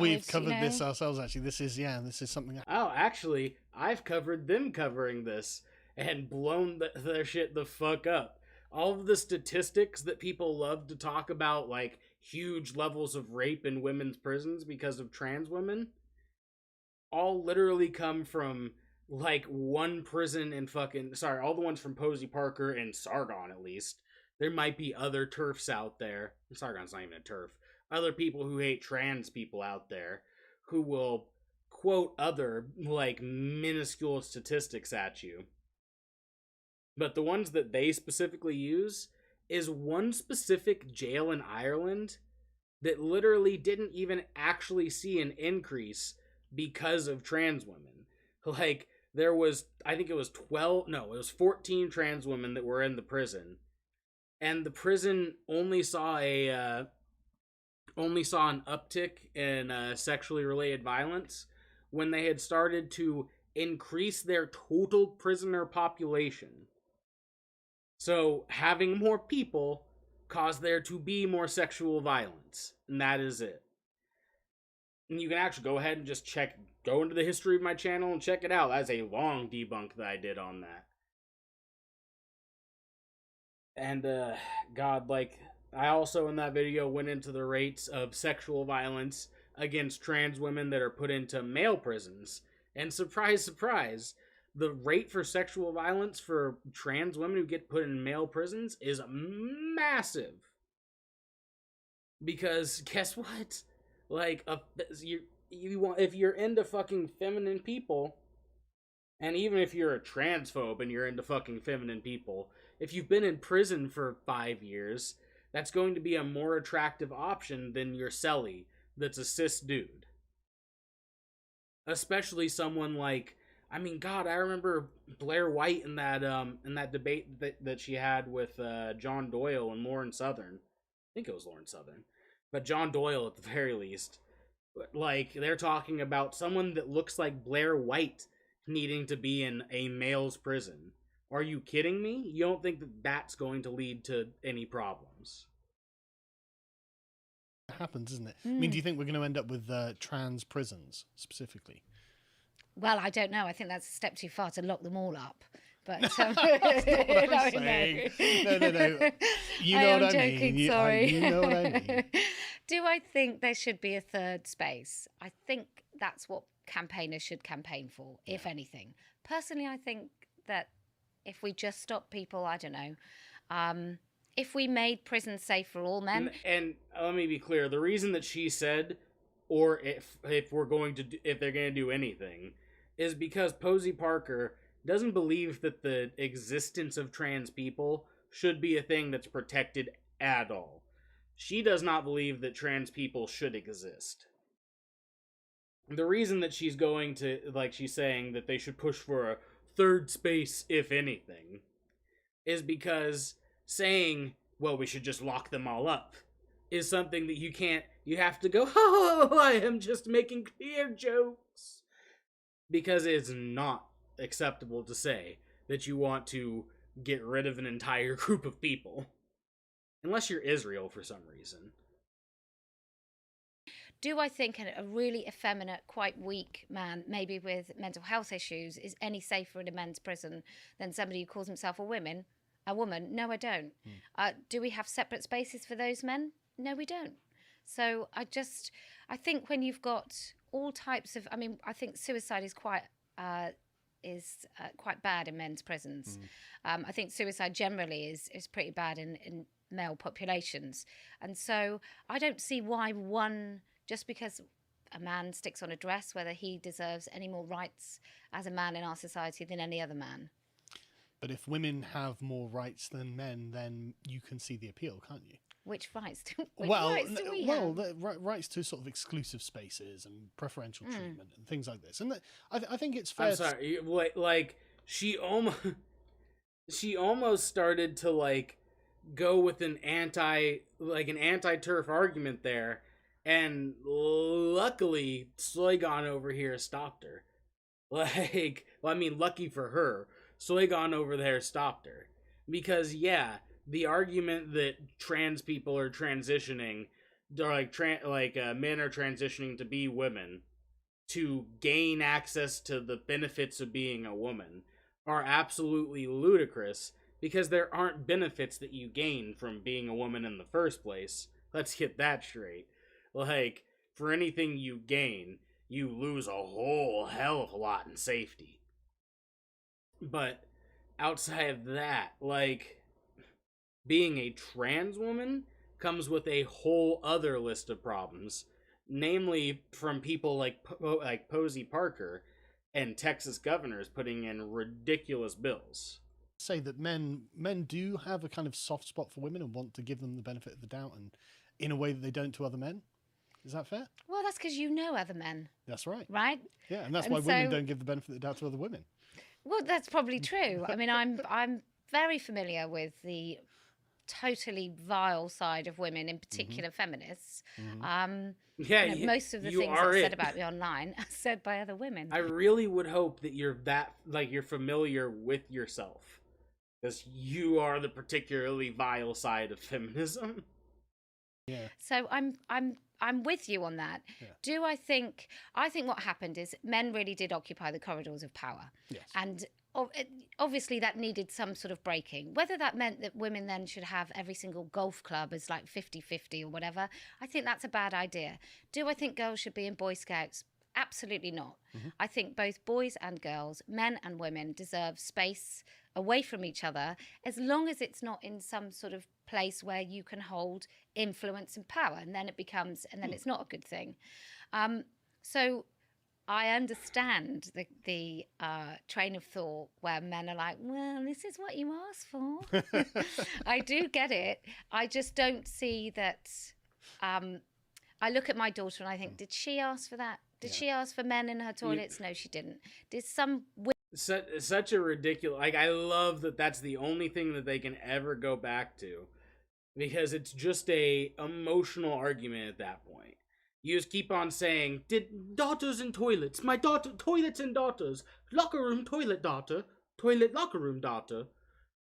We've covered this ourselves, actually. This is something. Oh, actually, I've covered them covering this and blown their shit the fuck up. All of the statistics that people love to talk about, like huge levels of rape in women's prisons because of trans women, all literally come from like one prison in all the ones from Posey Parker and Sargon, at least. There might be other TERFs out there. Sargon's not even a TERF. Other people who hate trans people out there who will quote other, like, minuscule statistics at you. But the ones that they specifically use is one specific jail in Ireland that literally didn't even actually see an increase because of trans women. Like, there was, I think it was 14 trans women that were in the prison. And the prison only saw an uptick in sexually related violence when they had started to increase their total prisoner population. So having more people caused there to be more sexual violence, and that is it. And you can actually go ahead and just go into the history of my channel and check it out. That's a long debunk that I did on that. And, God, like, I also in that video went into the rates of sexual violence against trans women that are put into male prisons. And surprise, surprise, the rate for sexual violence for trans women who get put in male prisons is massive. Because guess what? Like, if you're into fucking feminine people, and even if you're a transphobe and you're into fucking feminine people, if you've been in prison for 5 years, that's going to be a more attractive option than your cellie that's a cis dude. Especially someone like, I mean, God, I remember Blair White in that debate that she had with John Doyle and Lauren Southern. I think it was Lauren Southern. But John Doyle at the very least. Like, they're talking about someone that looks like Blair White needing to be in a male's prison. Are you kidding me? You don't think that that's going to lead to any problems? It happens, isn't it? I mean, do you think we're going to end up with trans prisons specifically? Well, I don't know. I think that's a step too far to lock them all up. But That's not what I'm saying. No. You know what I mean. Sorry. You know what I mean. Do I think there should be a third space? I think that's what campaigners should campaign for, if anything. Personally, I think that if we just stop people, I don't know, if we made prisons safe for all men. And let me be clear: the reason that she said, or if they're going to do anything, is because Posey Parker doesn't believe that the existence of trans people should be a thing that's protected at all. She does not believe that trans people should exist. The reason that she's she's saying that they should push for a third space, if anything, is because saying, well, we should just lock them all up, is something that you have to go, oh, I am just making clear jokes. Because it's not acceptable to say that you want to get rid of an entire group of people. Unless you're Israel for some reason. Do I think a really effeminate, quite weak man, maybe with mental health issues, is any safer in a men's prison than somebody who calls himself a woman? No, I don't. Do we have separate spaces for those men? No, we don't. So I think when you've got all types of, I think suicide is quite quite bad in men's prisons. I think suicide generally is pretty bad in male populations, and so I don't see why just because a man sticks on a dress, whether he deserves any more rights as a man in our society than any other man. But if women have more rights than men, then you can see the appeal, can't you? Which rights do we have? The rights to sort of exclusive spaces and preferential treatment and things like this. And I think it's fair. I'm sorry, like she almost started to like go with an anti-TERF argument there, and luckily Sloigon over here stopped her. Lucky for her, Sloigon over there stopped her, because the argument that trans people are transitioning, or men are transitioning to be women to gain access to the benefits of being a woman are absolutely ludicrous, because there aren't benefits that you gain from being a woman in the first place. Let's get that straight. For anything you gain, you lose a whole hell of a lot in safety. But outside of that, being a trans woman comes with a whole other list of problems, namely from people like Posey Parker and Texas governors putting in ridiculous bills. Say that men do have a kind of soft spot for women and want to give them the benefit of the doubt, and in a way that they don't to other men. Is that fair? Well, that's because you know other men. That's right. Right? Yeah, and that's why women don't give the benefit of the doubt to other women. Well, that's probably true. I mean, I'm very familiar with the totally vile side of women, in particular feminists. Most of the things that are said about me online are said by other women. I really would hope that you're familiar with yourself, because you are the particularly vile side of feminism. Yeah. So I'm with you on that. Yeah. I think what happened is men really did occupy the corridors of power. Yes. And obviously that needed some sort of breaking. Whether that meant that women then should have every single golf club as 50-50 or whatever, I think that's a bad idea. Do I think girls should be in Boy Scouts? Absolutely not. I think both boys and girls, men and women, deserve space away from each other, as long as it's not in some sort of place where you can hold influence and power, and then it's not a good thing. So I understand the train of thought where men are like, well, this is what you asked for. I do get it. I just don't see that. I look at my daughter and I think, did she ask for that? Did she ask for men in her toilets? No, she didn't. Did some... Such a ridiculous... I love that that's the only thing that they can ever go back to, because it's just a emotional argument at that point. You just keep on saying, did daughters and toilets, my daughter, toilets and daughters, locker room, toilet daughter, toilet, locker room daughter,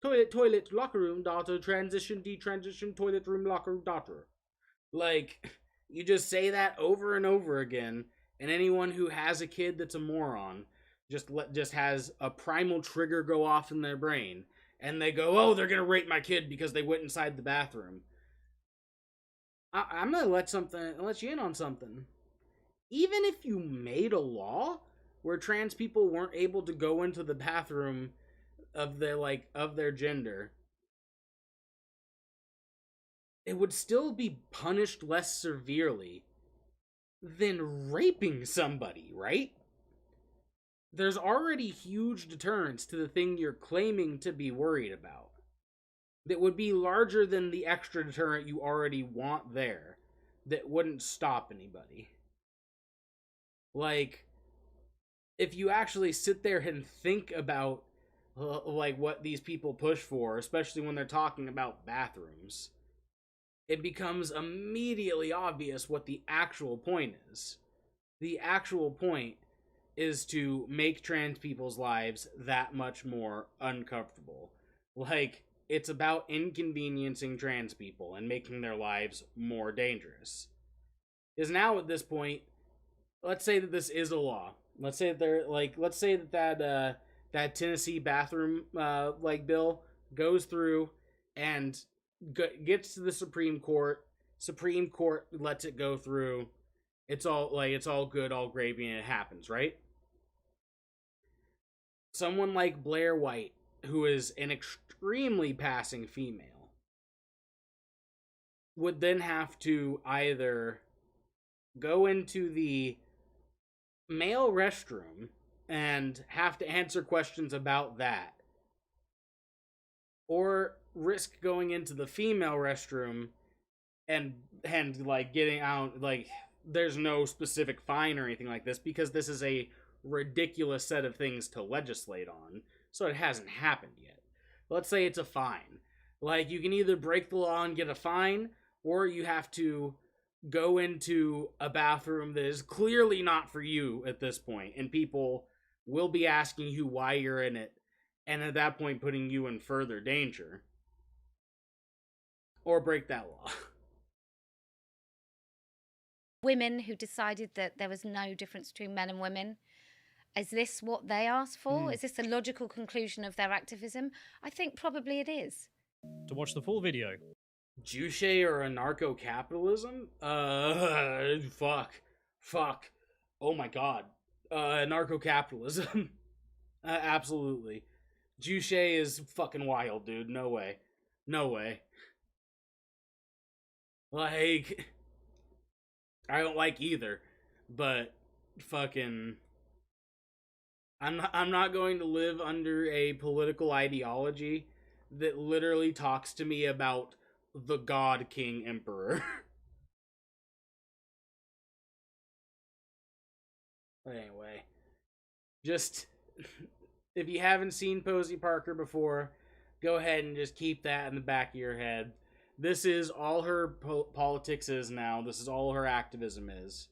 toilet, locker room daughter, transition, detransition, toilet room, locker room daughter. You just say that over and over again, and anyone who has a kid that's a moron just has a primal trigger go off in their brain, and they go, oh, they're gonna rape my kid because they went inside the bathroom. I'm gonna let you in on something. Even if you made a law where trans people weren't able to go into the bathroom of their gender, it would still be punished less severely than raping somebody, right? There's already huge deterrence to the thing you're claiming to be worried about that would be larger than the extra deterrent you already want there, that wouldn't stop anybody. If you actually sit there and think about what these people push for, especially when they're talking about bathrooms, it becomes immediately obvious what the actual point is. The actual point is to make trans people's lives that much more uncomfortable. It's about inconveniencing trans people and making their lives more dangerous. Because now at this point, let's say that this is a law. Let's say that that Tennessee bathroom bill goes through and gets to the Supreme Court. Supreme Court lets it go through. It's all good, all gravy, and it happens, right? someone like Blair White, who is an extremely passing female, would then have to either go into the male restroom and have to answer questions about that, or risk going into the female restroom and like getting out. Like, there's no specific fine or anything like this, because this is a ridiculous set of things to legislate on, so it hasn't happened yet. Let's say it's a fine. Like, you can either break the law and get a fine, or you have to go into a bathroom that is clearly not for you at this point, and people will be asking you why you're in it, and at that point putting you in further danger. Or break that law. Women who decided that there was no difference between men and women. Is this what they asked for? Is this the logical conclusion of their activism? I think probably it is. To watch the full video. Juche or anarcho-capitalism? Fuck. Oh my god. Anarcho-capitalism. Absolutely. Juche is fucking wild, dude. No way. Like, I don't like either, but fucking, I'm not going to live under a political ideology that literally talks to me about the God King Emperor. But anyway, just, if you haven't seen Posey Parker before, go ahead and just keep that in the back of your head. This is all her politics is now. This is all her activism is.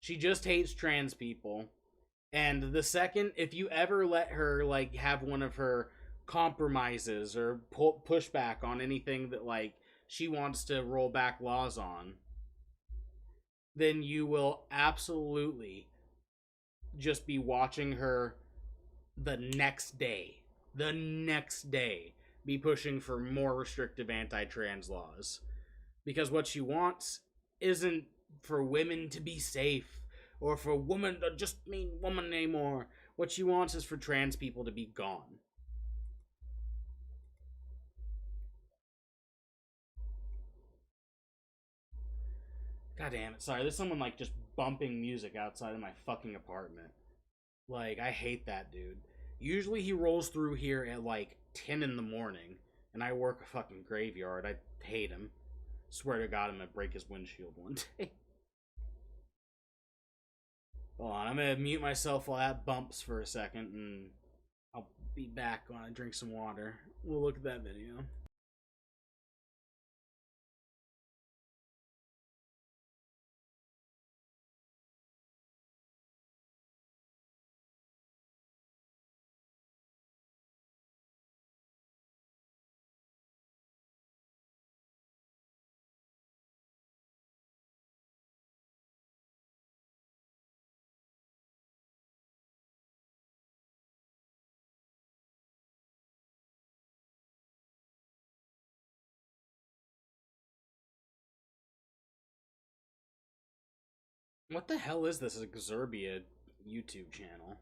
She just hates trans people. And the second, if you ever let her, like, have one of her compromises or push back on anything that, like, she wants to roll back laws on, then you will absolutely just be watching her the next day be pushing for more restrictive anti-trans laws. Because what she wants isn't for women to be safe, or for women to just mean woman anymore. What she wants is for trans people to be gone. God damn it. Sorry, there's someone, like, just bumping music outside of my fucking apartment. Like, I hate that dude. Usually he rolls through here at, like, 10 in the morning, and I work a fucking graveyard. I hate him. Swear to God, I'm gonna break his windshield one day. Hold on, I'm gonna mute myself while that bumps for a second, and I'll be back when I drink some water. We'll look at that video. What the hell is this Exerbia YouTube channel?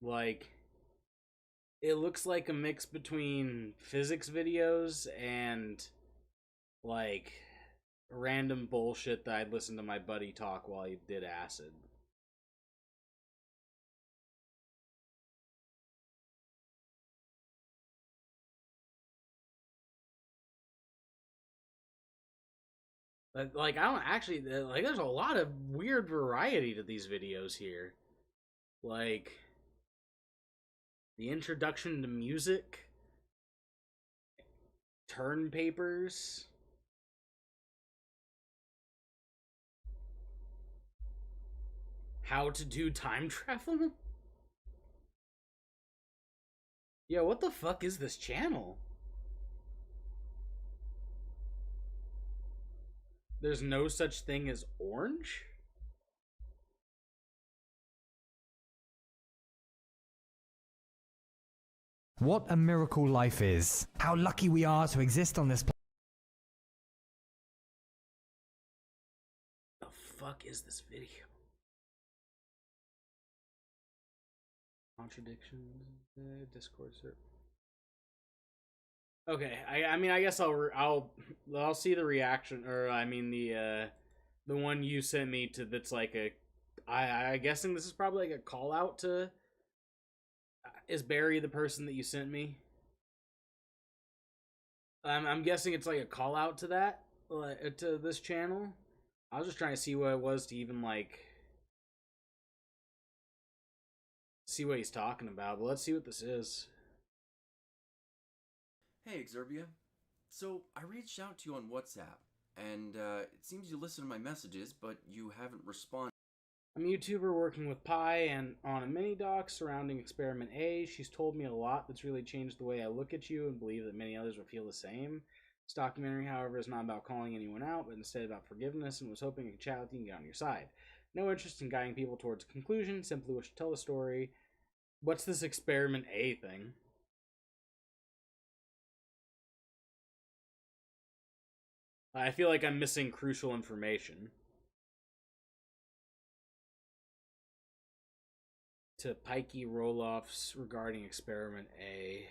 Like, it looks like a mix between physics videos and, like, random bullshit that I'd listen to my buddy talk while he did acid. Like, I don't actually, like, there's a lot of weird variety to these videos here. Like, the introduction to music, turn papers, how to do time travel? Yo, what the fuck is this channel? There's no such thing as orange? What a miracle life is. How lucky we are to exist on this planet. The fuck is this video? Contradictions. Discord server. Okay, I mean, I guess I'll see the reaction, or I mean the one you sent me to. That's like I guessing this is probably like a call out to. Is Barry the person that you sent me? I'm guessing it's like a call out to that, to this channel. I was just trying to see what it was to even like see what he's talking about. But let's see what this is. Hey, Exerbia. So, I reached out to you on WhatsApp, and it seems you listened to my messages, but you haven't responded. I'm a YouTuber working with Pi and on a mini-doc surrounding Experiment A. She's told me a lot that's really changed the way I look at you and believe that many others will feel the same. This documentary, however, is not about calling anyone out, but instead about forgiveness, and was hoping I could chat with you and get on your side. No interest in guiding people towards a conclusion, simply wish to tell the story. What's this Experiment A thing? I feel like I'm missing crucial information. To Pikey roll-offs regarding Experiment A.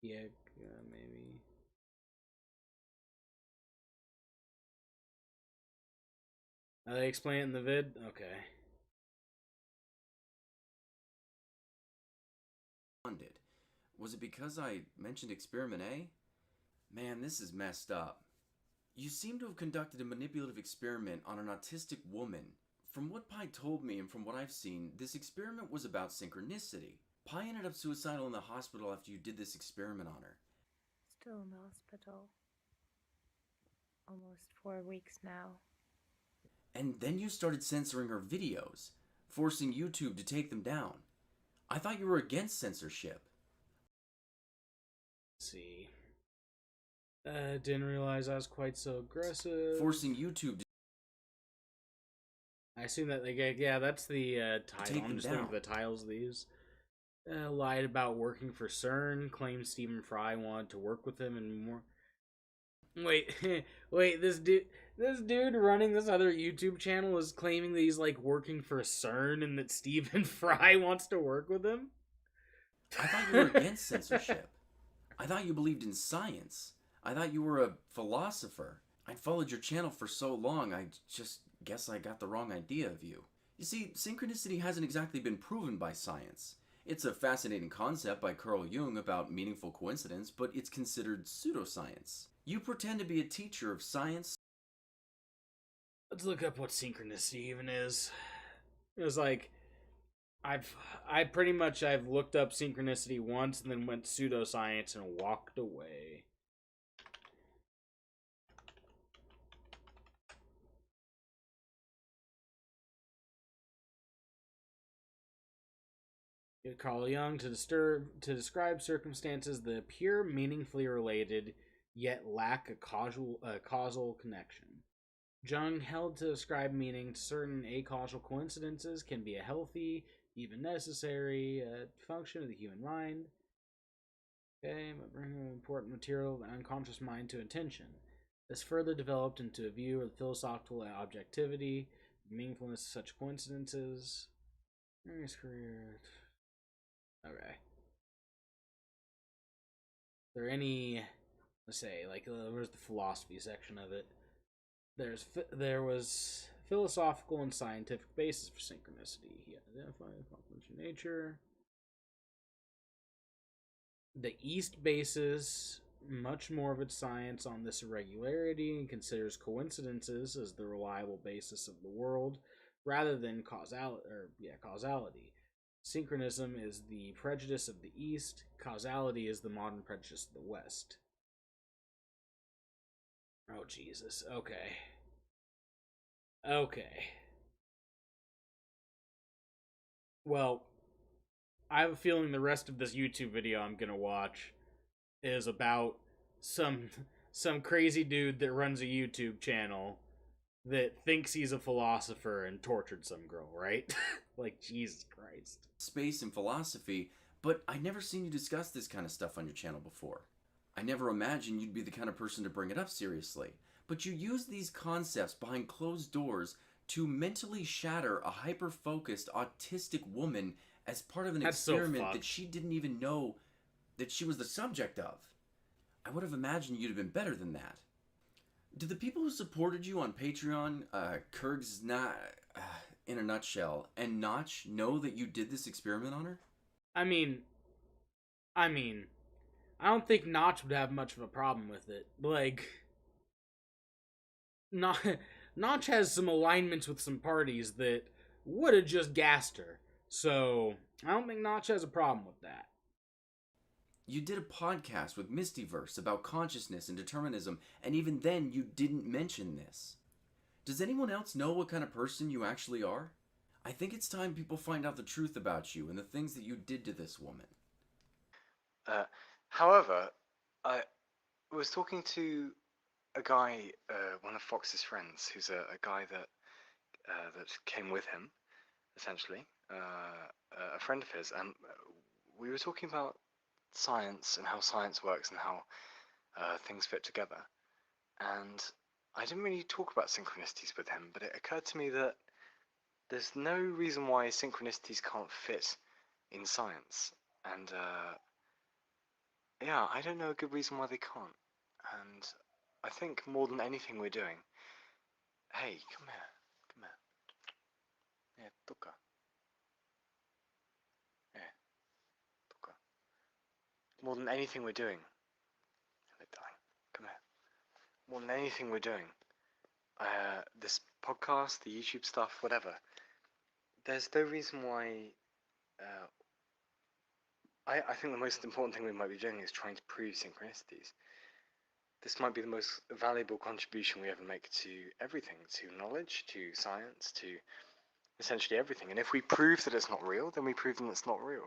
Yeah, maybe. They explain it in the vid? Okay. Was it because I mentioned Experiment A? Man, this is messed up. You seem to have conducted a manipulative experiment on an autistic woman. From what Pi told me and from what I've seen, this experiment was about synchronicity. Pi ended up suicidal in the hospital after you did this experiment on her. Still in the hospital. Almost 4 weeks now. And then you started censoring her videos, forcing YouTube to take them down. I thought you were against censorship. Let's see. Didn't realize I was quite so aggressive. Forcing YouTube to... I assume that, like, yeah, that's the title. I'm just looking for the titles of these. Lied about working for CERN, claimed Stephen Fry wanted to work with him, and more. Wait, wait, this dude running this other YouTube channel is claiming that he's, like, working for CERN and that Stephen Fry wants to work with him? I thought you were against censorship. I thought you believed in science. I thought you were a philosopher. I'd followed your channel for so long, I just guess I got the wrong idea of you. You see, synchronicity hasn't exactly been proven by science. It's a fascinating concept by Carl Jung about meaningful coincidence, but it's considered pseudoscience. You pretend to be a teacher of science. Let's look up what synchronicity even is. It was like, I've looked up synchronicity once and then went pseudoscience and walked away. Carl Jung to describe circumstances that appear meaningfully related yet lack a causal connection. Jung held to describe meaning to certain acausal coincidences can be a healthy, even necessary, function of the human mind. Okay, but bringing important material of the unconscious mind to attention. This further developed into a view of philosophical objectivity, meaningfulness of such coincidences. His career. Okay. Are there any, let's say, like, where's the philosophy section of it? There was philosophical and scientific basis for synchronicity. He identified complementary nature. The East bases much more of its science on this irregularity and considers coincidences as the reliable basis of the world rather than causality. Synchronism is the prejudice of the East. Causality is the modern prejudice of the West. Oh, Jesus. Okay. Okay. Well, I have a feeling the rest of this YouTube video I'm gonna watch is about some crazy dude that runs a YouTube channel that thinks he's a philosopher and tortured some girl, right? Like, Jesus Christ. Space and philosophy, but I'd never seen you discuss this kind of stuff on your channel before. I never imagined you'd be the kind of person to bring it up seriously, but you use these concepts behind closed doors to mentally shatter a hyper-focused autistic woman as part of an That's so experiment that fucked. she didn't even know that she was the subject of. I would have imagined you'd have been better than that. Do the people who supported you on Patreon, Kurg's not, in a nutshell, and Notch know that you did this experiment on her? I mean, I don't think Notch would have much of a problem with it. Like, Notch has some alignments with some parties that would have just gassed her. So, I don't think Notch has a problem with that. You did a podcast with Mistyverse about consciousness and determinism, and even then you didn't mention this. Does anyone else know what kind of person you actually are? I think it's time people find out the truth about you and the things that you did to this woman. However, I was talking to a guy, one of Fox's friends, who's a guy that came with him, essentially, a friend of his, and we were talking about science and how science works and how things fit together. And I didn't really talk about synchronicities with him, but it occurred to me that there's no reason why synchronicities can't fit in science. And yeah, I don't know a good reason why they can't. And I think more than anything we're doing... Hey, come here. Come here. Yeah, Tuka. Yeah, Tuka. More than anything we're doing... Hello, darling. Come here. More than anything we're doing, this podcast, the YouTube stuff, whatever, there's no reason why... I think the most important thing we might be doing is trying to prove synchronicities. This might be the most valuable contribution we ever make to everything, to knowledge, to science, to essentially everything. And if we prove that it's not real, then we prove that it's not real.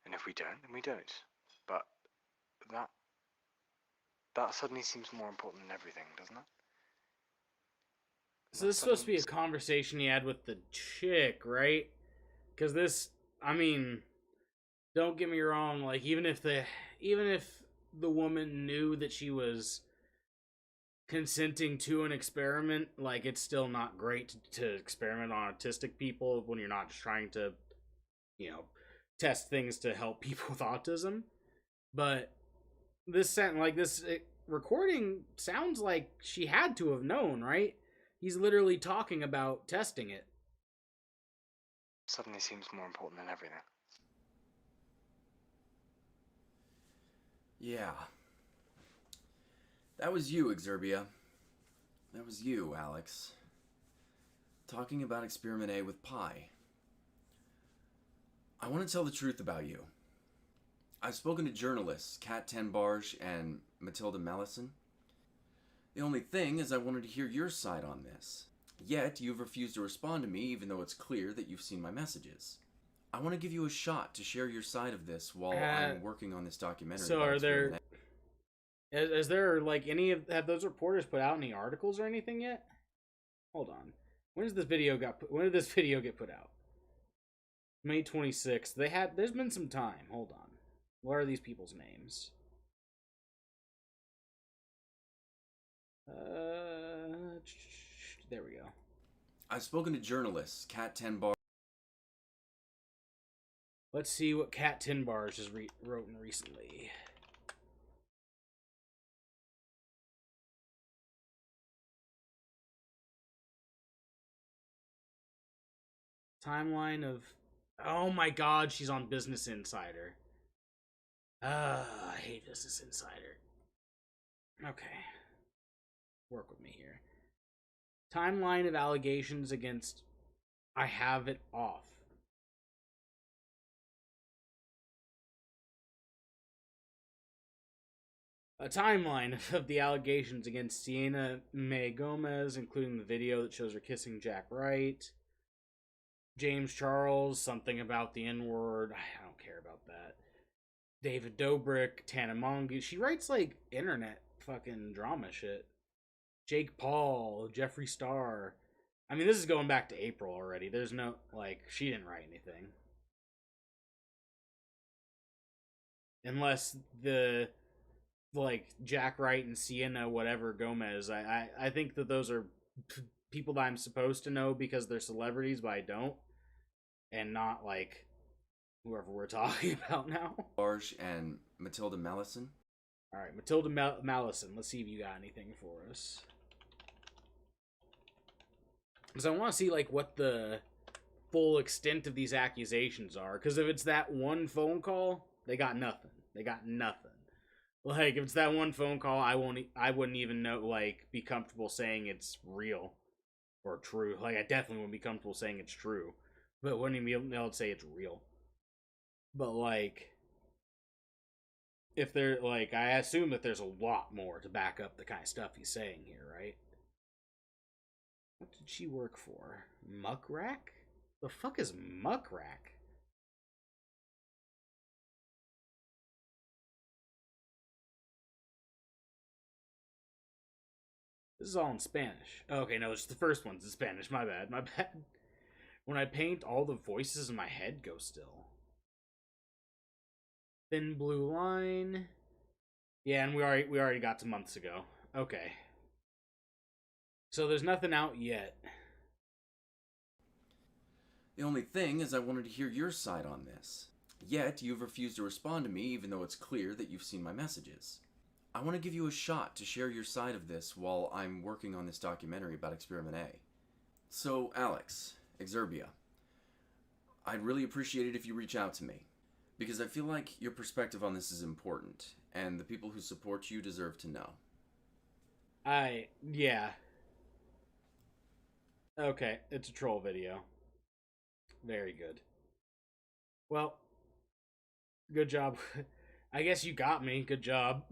And if we don't, then we don't. But that suddenly seems more important than everything, doesn't it? So this is supposed to be a conversation he had with the chick, right? Because this, I mean, don't get me wrong, like, even if the woman knew that she was consenting to an experiment, like, it's still not great to experiment on autistic people when you're not just trying to, test things to help people with autism. But this recording sounds like she had to have known, right? He's literally talking about testing it. Suddenly seems more important than everything. Yeah. That was you, Exerbia. That was you, Alex. Talking about Experiment A with Pi. I want to tell the truth about you. I've spoken to journalists Kat Tenbarge and Matilda Mellison. The only thing is I wanted to hear your side on this. Yet, you've refused to respond to me even though it's clear that you've seen my messages. I want to give you a shot to share your side of this while I'm working on this documentary. So are there... Is there, like, have those reporters put out any articles or anything yet? Hold on. When did this video get put out? May 26th. There's been some time. Hold on. What are these people's names? There we go. I've spoken to journalists Kat Tenbarge. Let's see what Kat Tenbarge has wrote recently. Timeline of... Oh my god, she's on Business Insider. I hate Business Insider. Okay. Work with me here. Timeline of allegations against... I have it off. A timeline of the allegations against Sienna Mae Gomez, including the video that shows her kissing Jack Wright. James Charles, something about the N-word. I don't care about that. David Dobrik, Tana Mongeau. She writes, like, internet fucking drama shit. Jake Paul, Jeffree Star. I mean, this is going back to April already. There's no, like, she didn't write anything. Unless the, like, Jack Wright and Sienna whatever Gomez. I think that those are people that I'm supposed to know because they're celebrities, but I don't, and not like whoever we're talking about now. Barge and Matilda Mallison. All right, Matilda Mallison. Let's see if you got anything for us. Because I want to see like what the full extent of these accusations are. Because if it's that one phone call, they got nothing. They got nothing. Like if it's that one phone call, I wouldn't even know like be comfortable saying it's real or true. Like I definitely wouldn't be comfortable saying it's true, but wouldn't even be able to say it's real. But like, if they're like, I assume that there's a lot more to back up the kind of stuff he's saying here, right? What did she work for? Muckrack? The fuck is Muckrack? This is all in Spanish. Okay, no, it's the first one's in Spanish. My bad, my bad. When I paint, all the voices in my head go still. Thin blue line. Yeah, and we already got to months ago. Okay. So there's nothing out yet. The only thing is I wanted to hear your side on this. Yet, you've refused to respond to me even though it's clear that you've seen my messages. I want to give you a shot to share your side of this while I'm working on this documentary about Experiment A. So, Alex, Exerbia, I'd really appreciate it if you reach out to me, because I feel like your perspective on this is important, and the people who support you deserve to know. Yeah. Okay, it's a troll video. Very good. Well, good job. I guess you got me. Good job.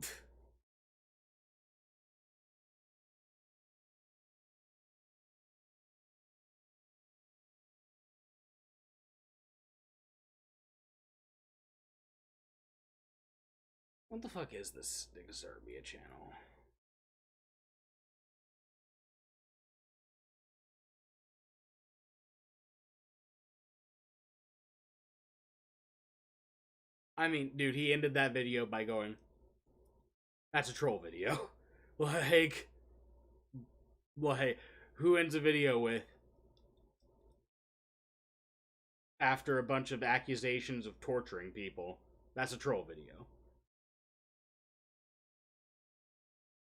What the fuck is this Exerbia channel? I mean, dude, he ended that video by going, that's a troll video. like, who ends a video with, after a bunch of accusations of torturing people? That's a troll video.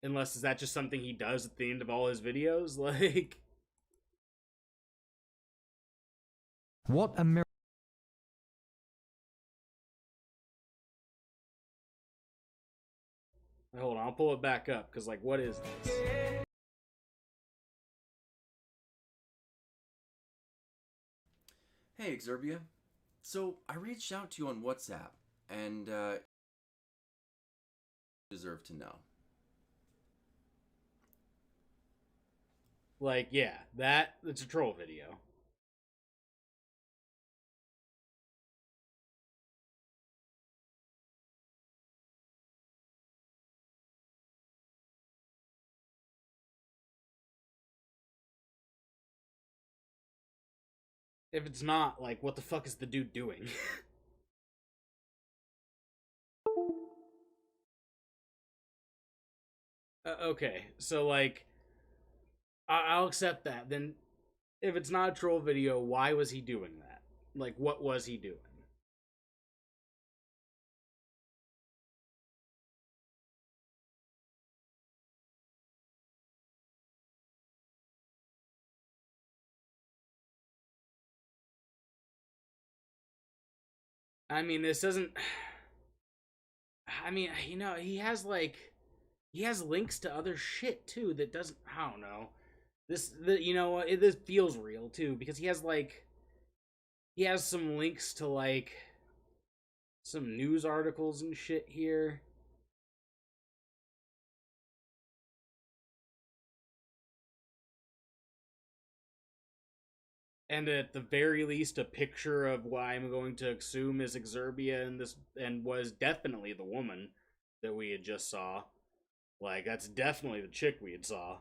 Unless, is that just something he does at the end of all his videos? Like... What a miracle. Hold on, I'll pull it back up, because, like, what is this? Hey, Exerbia. So, I reached out to you on WhatsApp, and, deserve to know. Like, yeah, it's a troll video. If it's not, like, what the fuck is the dude doing? Okay, so, like, I'll accept that. Then, if it's not a troll video, why was he doing that? Like, what was he doing? I mean, this doesn't... I mean, you know, he has links to other shit, too, that doesn't... I don't know. You know, this feels real, too, because he has some links to, like, some news articles and shit here. And at the very least, a picture of what I'm going to assume is Exerbia and was definitely the woman that we had just saw. Like, that's definitely the chick we had saw.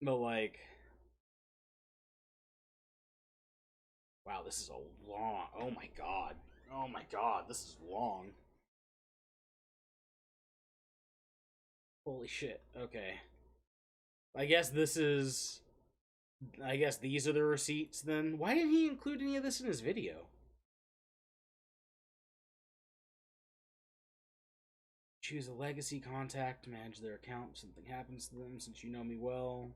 But, like... Wow, this is a long... Oh my god. Oh my god, this is long. Holy shit. Okay. I guess these are the receipts then. Why didn't he include any of this in his video? Choose a legacy contact to manage their account if something happens to them since you know me well.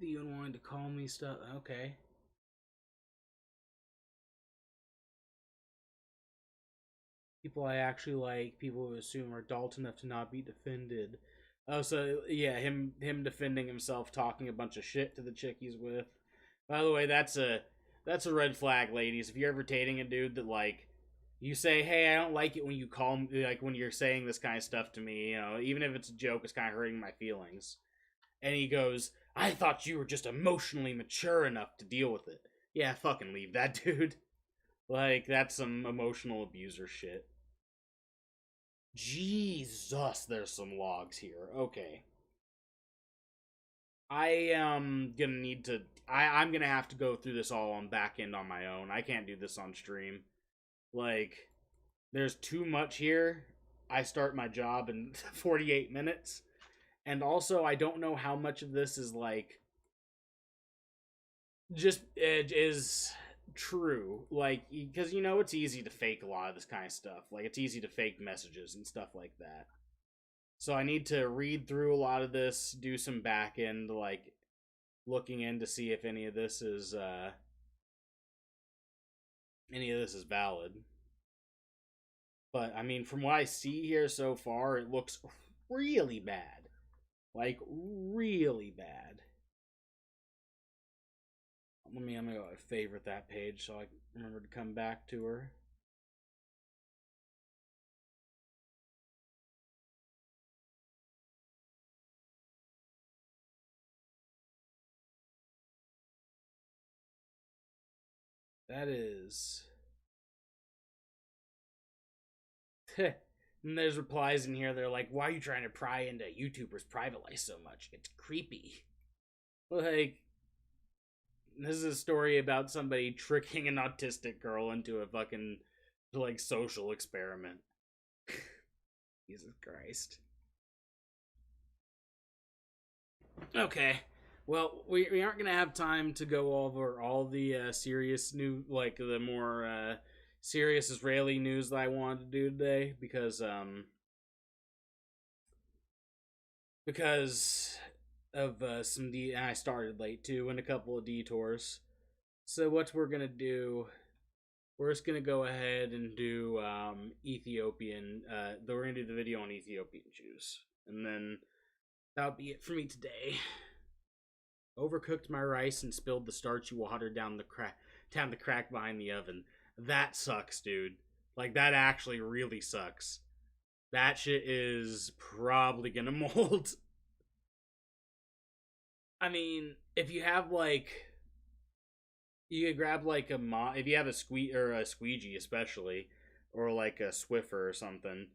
The unwilling to call me stuff. Okay. People I actually like, people who assume are adult enough to not be defended. Oh, so yeah, him defending himself, talking a bunch of shit to the chick he's with. By the way, that's a red flag, ladies. If you're ever dating a dude that like you say, hey, I don't like it when you call me, like when you're saying this kind of stuff to me, you know, even if it's a joke, it's kind of hurting my feelings. And he goes, I thought you were just emotionally mature enough to deal with it. Yeah, fucking leave that dude. Like, that's some emotional abuser shit. Jesus, there's some logs here. Okay. I am gonna need to... I'm gonna have to go through this all on back end on my own. I can't do this on stream. Like, there's too much here. I start my job in 48 minutes. And also, I don't know how much of this is, like... just is true. Like, because, you know, it's easy to fake a lot of this kind of stuff. Like, it's easy to fake messages and stuff like that. So I need to read through a lot of this, do some back end, like, looking in to see if any of this is valid. But, I mean, from what I see here so far, it looks really bad. Like, really bad. I'm gonna go favorite that page so I remember to come back to her. That is... And there's replies in here, they're like, why are you trying to pry into YouTubers' private life so much? It's creepy. Like, this is a story about somebody tricking an autistic girl into a fucking, like, social experiment. Jesus Christ. Okay. Well, we aren't going to have time to go over all the serious new, like, the more serious Israeli news that I wanted to do today, because of and I started late too, and a couple of detours. So what we're gonna do, we're just gonna go ahead and do Ethiopian. We're gonna do the video on Ethiopian Jews, and then that'll be it for me today. Overcooked my rice and spilled the starchy water down the crack behind the oven. That sucks, dude. Like, that actually really sucks. That shit is probably gonna mold. I mean, if you have, like... You could grab, like, if you have a squeegee, especially, or, like, a Swiffer or something.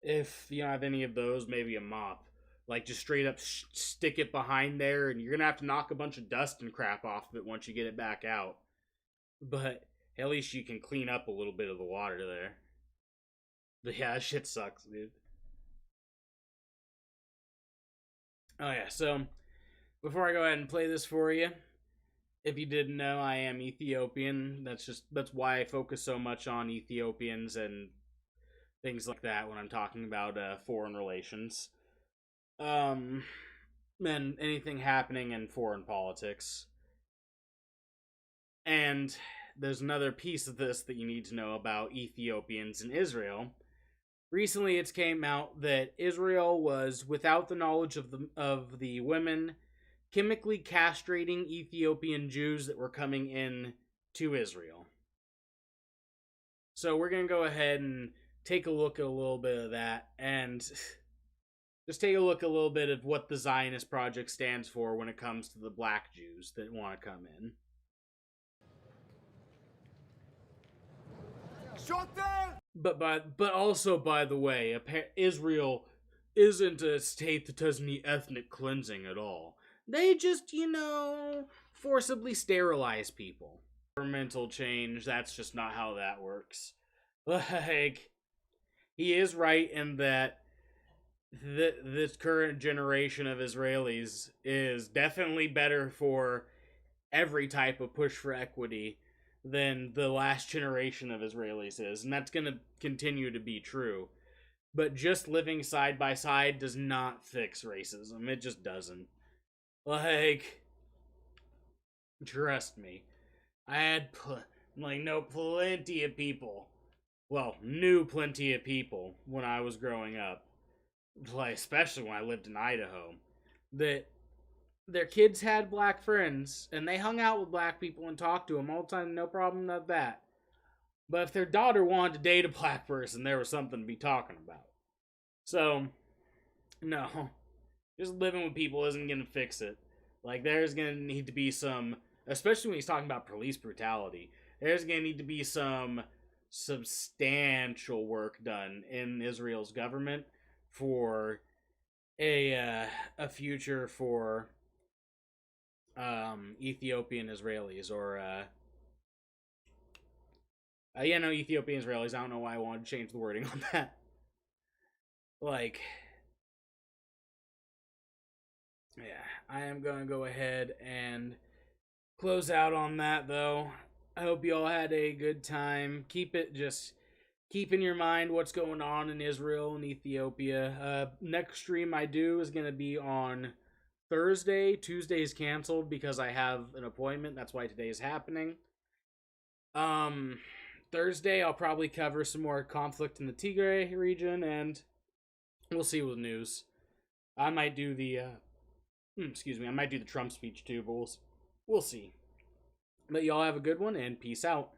If you don't have any of those, maybe a mop. Like, just straight up stick it behind there, and you're gonna have to knock a bunch of dust and crap off of it once you get it back out. But... at least you can clean up a little bit of the water there. But yeah, that shit sucks, dude. Oh yeah, so before I go ahead and play this for you, if you didn't know, I am Ethiopian. That's why I focus so much on Ethiopians and things like that when I'm talking about foreign relations. And anything happening in foreign politics. And there's another piece of this that you need to know about Ethiopians in Israel. Recently, it's came out that Israel was, without the knowledge of the women, chemically castrating Ethiopian Jews that were coming in to Israel. So we're going to go ahead and take a look at a little bit of that, and just take a look at a little bit of what the Zionist Project stands for when it comes to the black Jews that want to come in. But also, by the way, Israel isn't a state that does any ethnic cleansing at all. They just, forcibly sterilize people. Governmental change, that's just not how that works. Like, he is right in that this current generation of Israelis is definitely better for every type of push for equity than the last generation of Israelis is, and that's going to continue to be true. But just living side by side does not fix racism. It just doesn't. Like, trust me. I had plenty of people. Well, knew plenty of people when I was growing up. Like, especially when I lived in Idaho. That their kids had black friends, and they hung out with black people and talked to them all the time, no problem with that. But if their daughter wanted to date a black person, there was something to be talking about. So, no. Just living with people isn't going to fix it. Like, there's going to need to be some, especially when he's talking about police brutality, there's going to need to be some substantial work done in Israel's government for a future for Ethiopian Israelis, or Ethiopian Israelis. I don't know why I wanted to change the wording on that. Like, yeah, I am gonna go ahead and close out on that, though. I hope you all had a good time. Keep in your mind what's going on in Israel and Ethiopia. Next stream I do is gonna be on Thursday. Tuesday is canceled because I have an appointment. That's why today is happening. Thursday I'll probably cover some more conflict in the Tigray region, and we'll see with news. I might do the I might do the Trump speech too, but we'll see. But y'all have a good one, and peace out.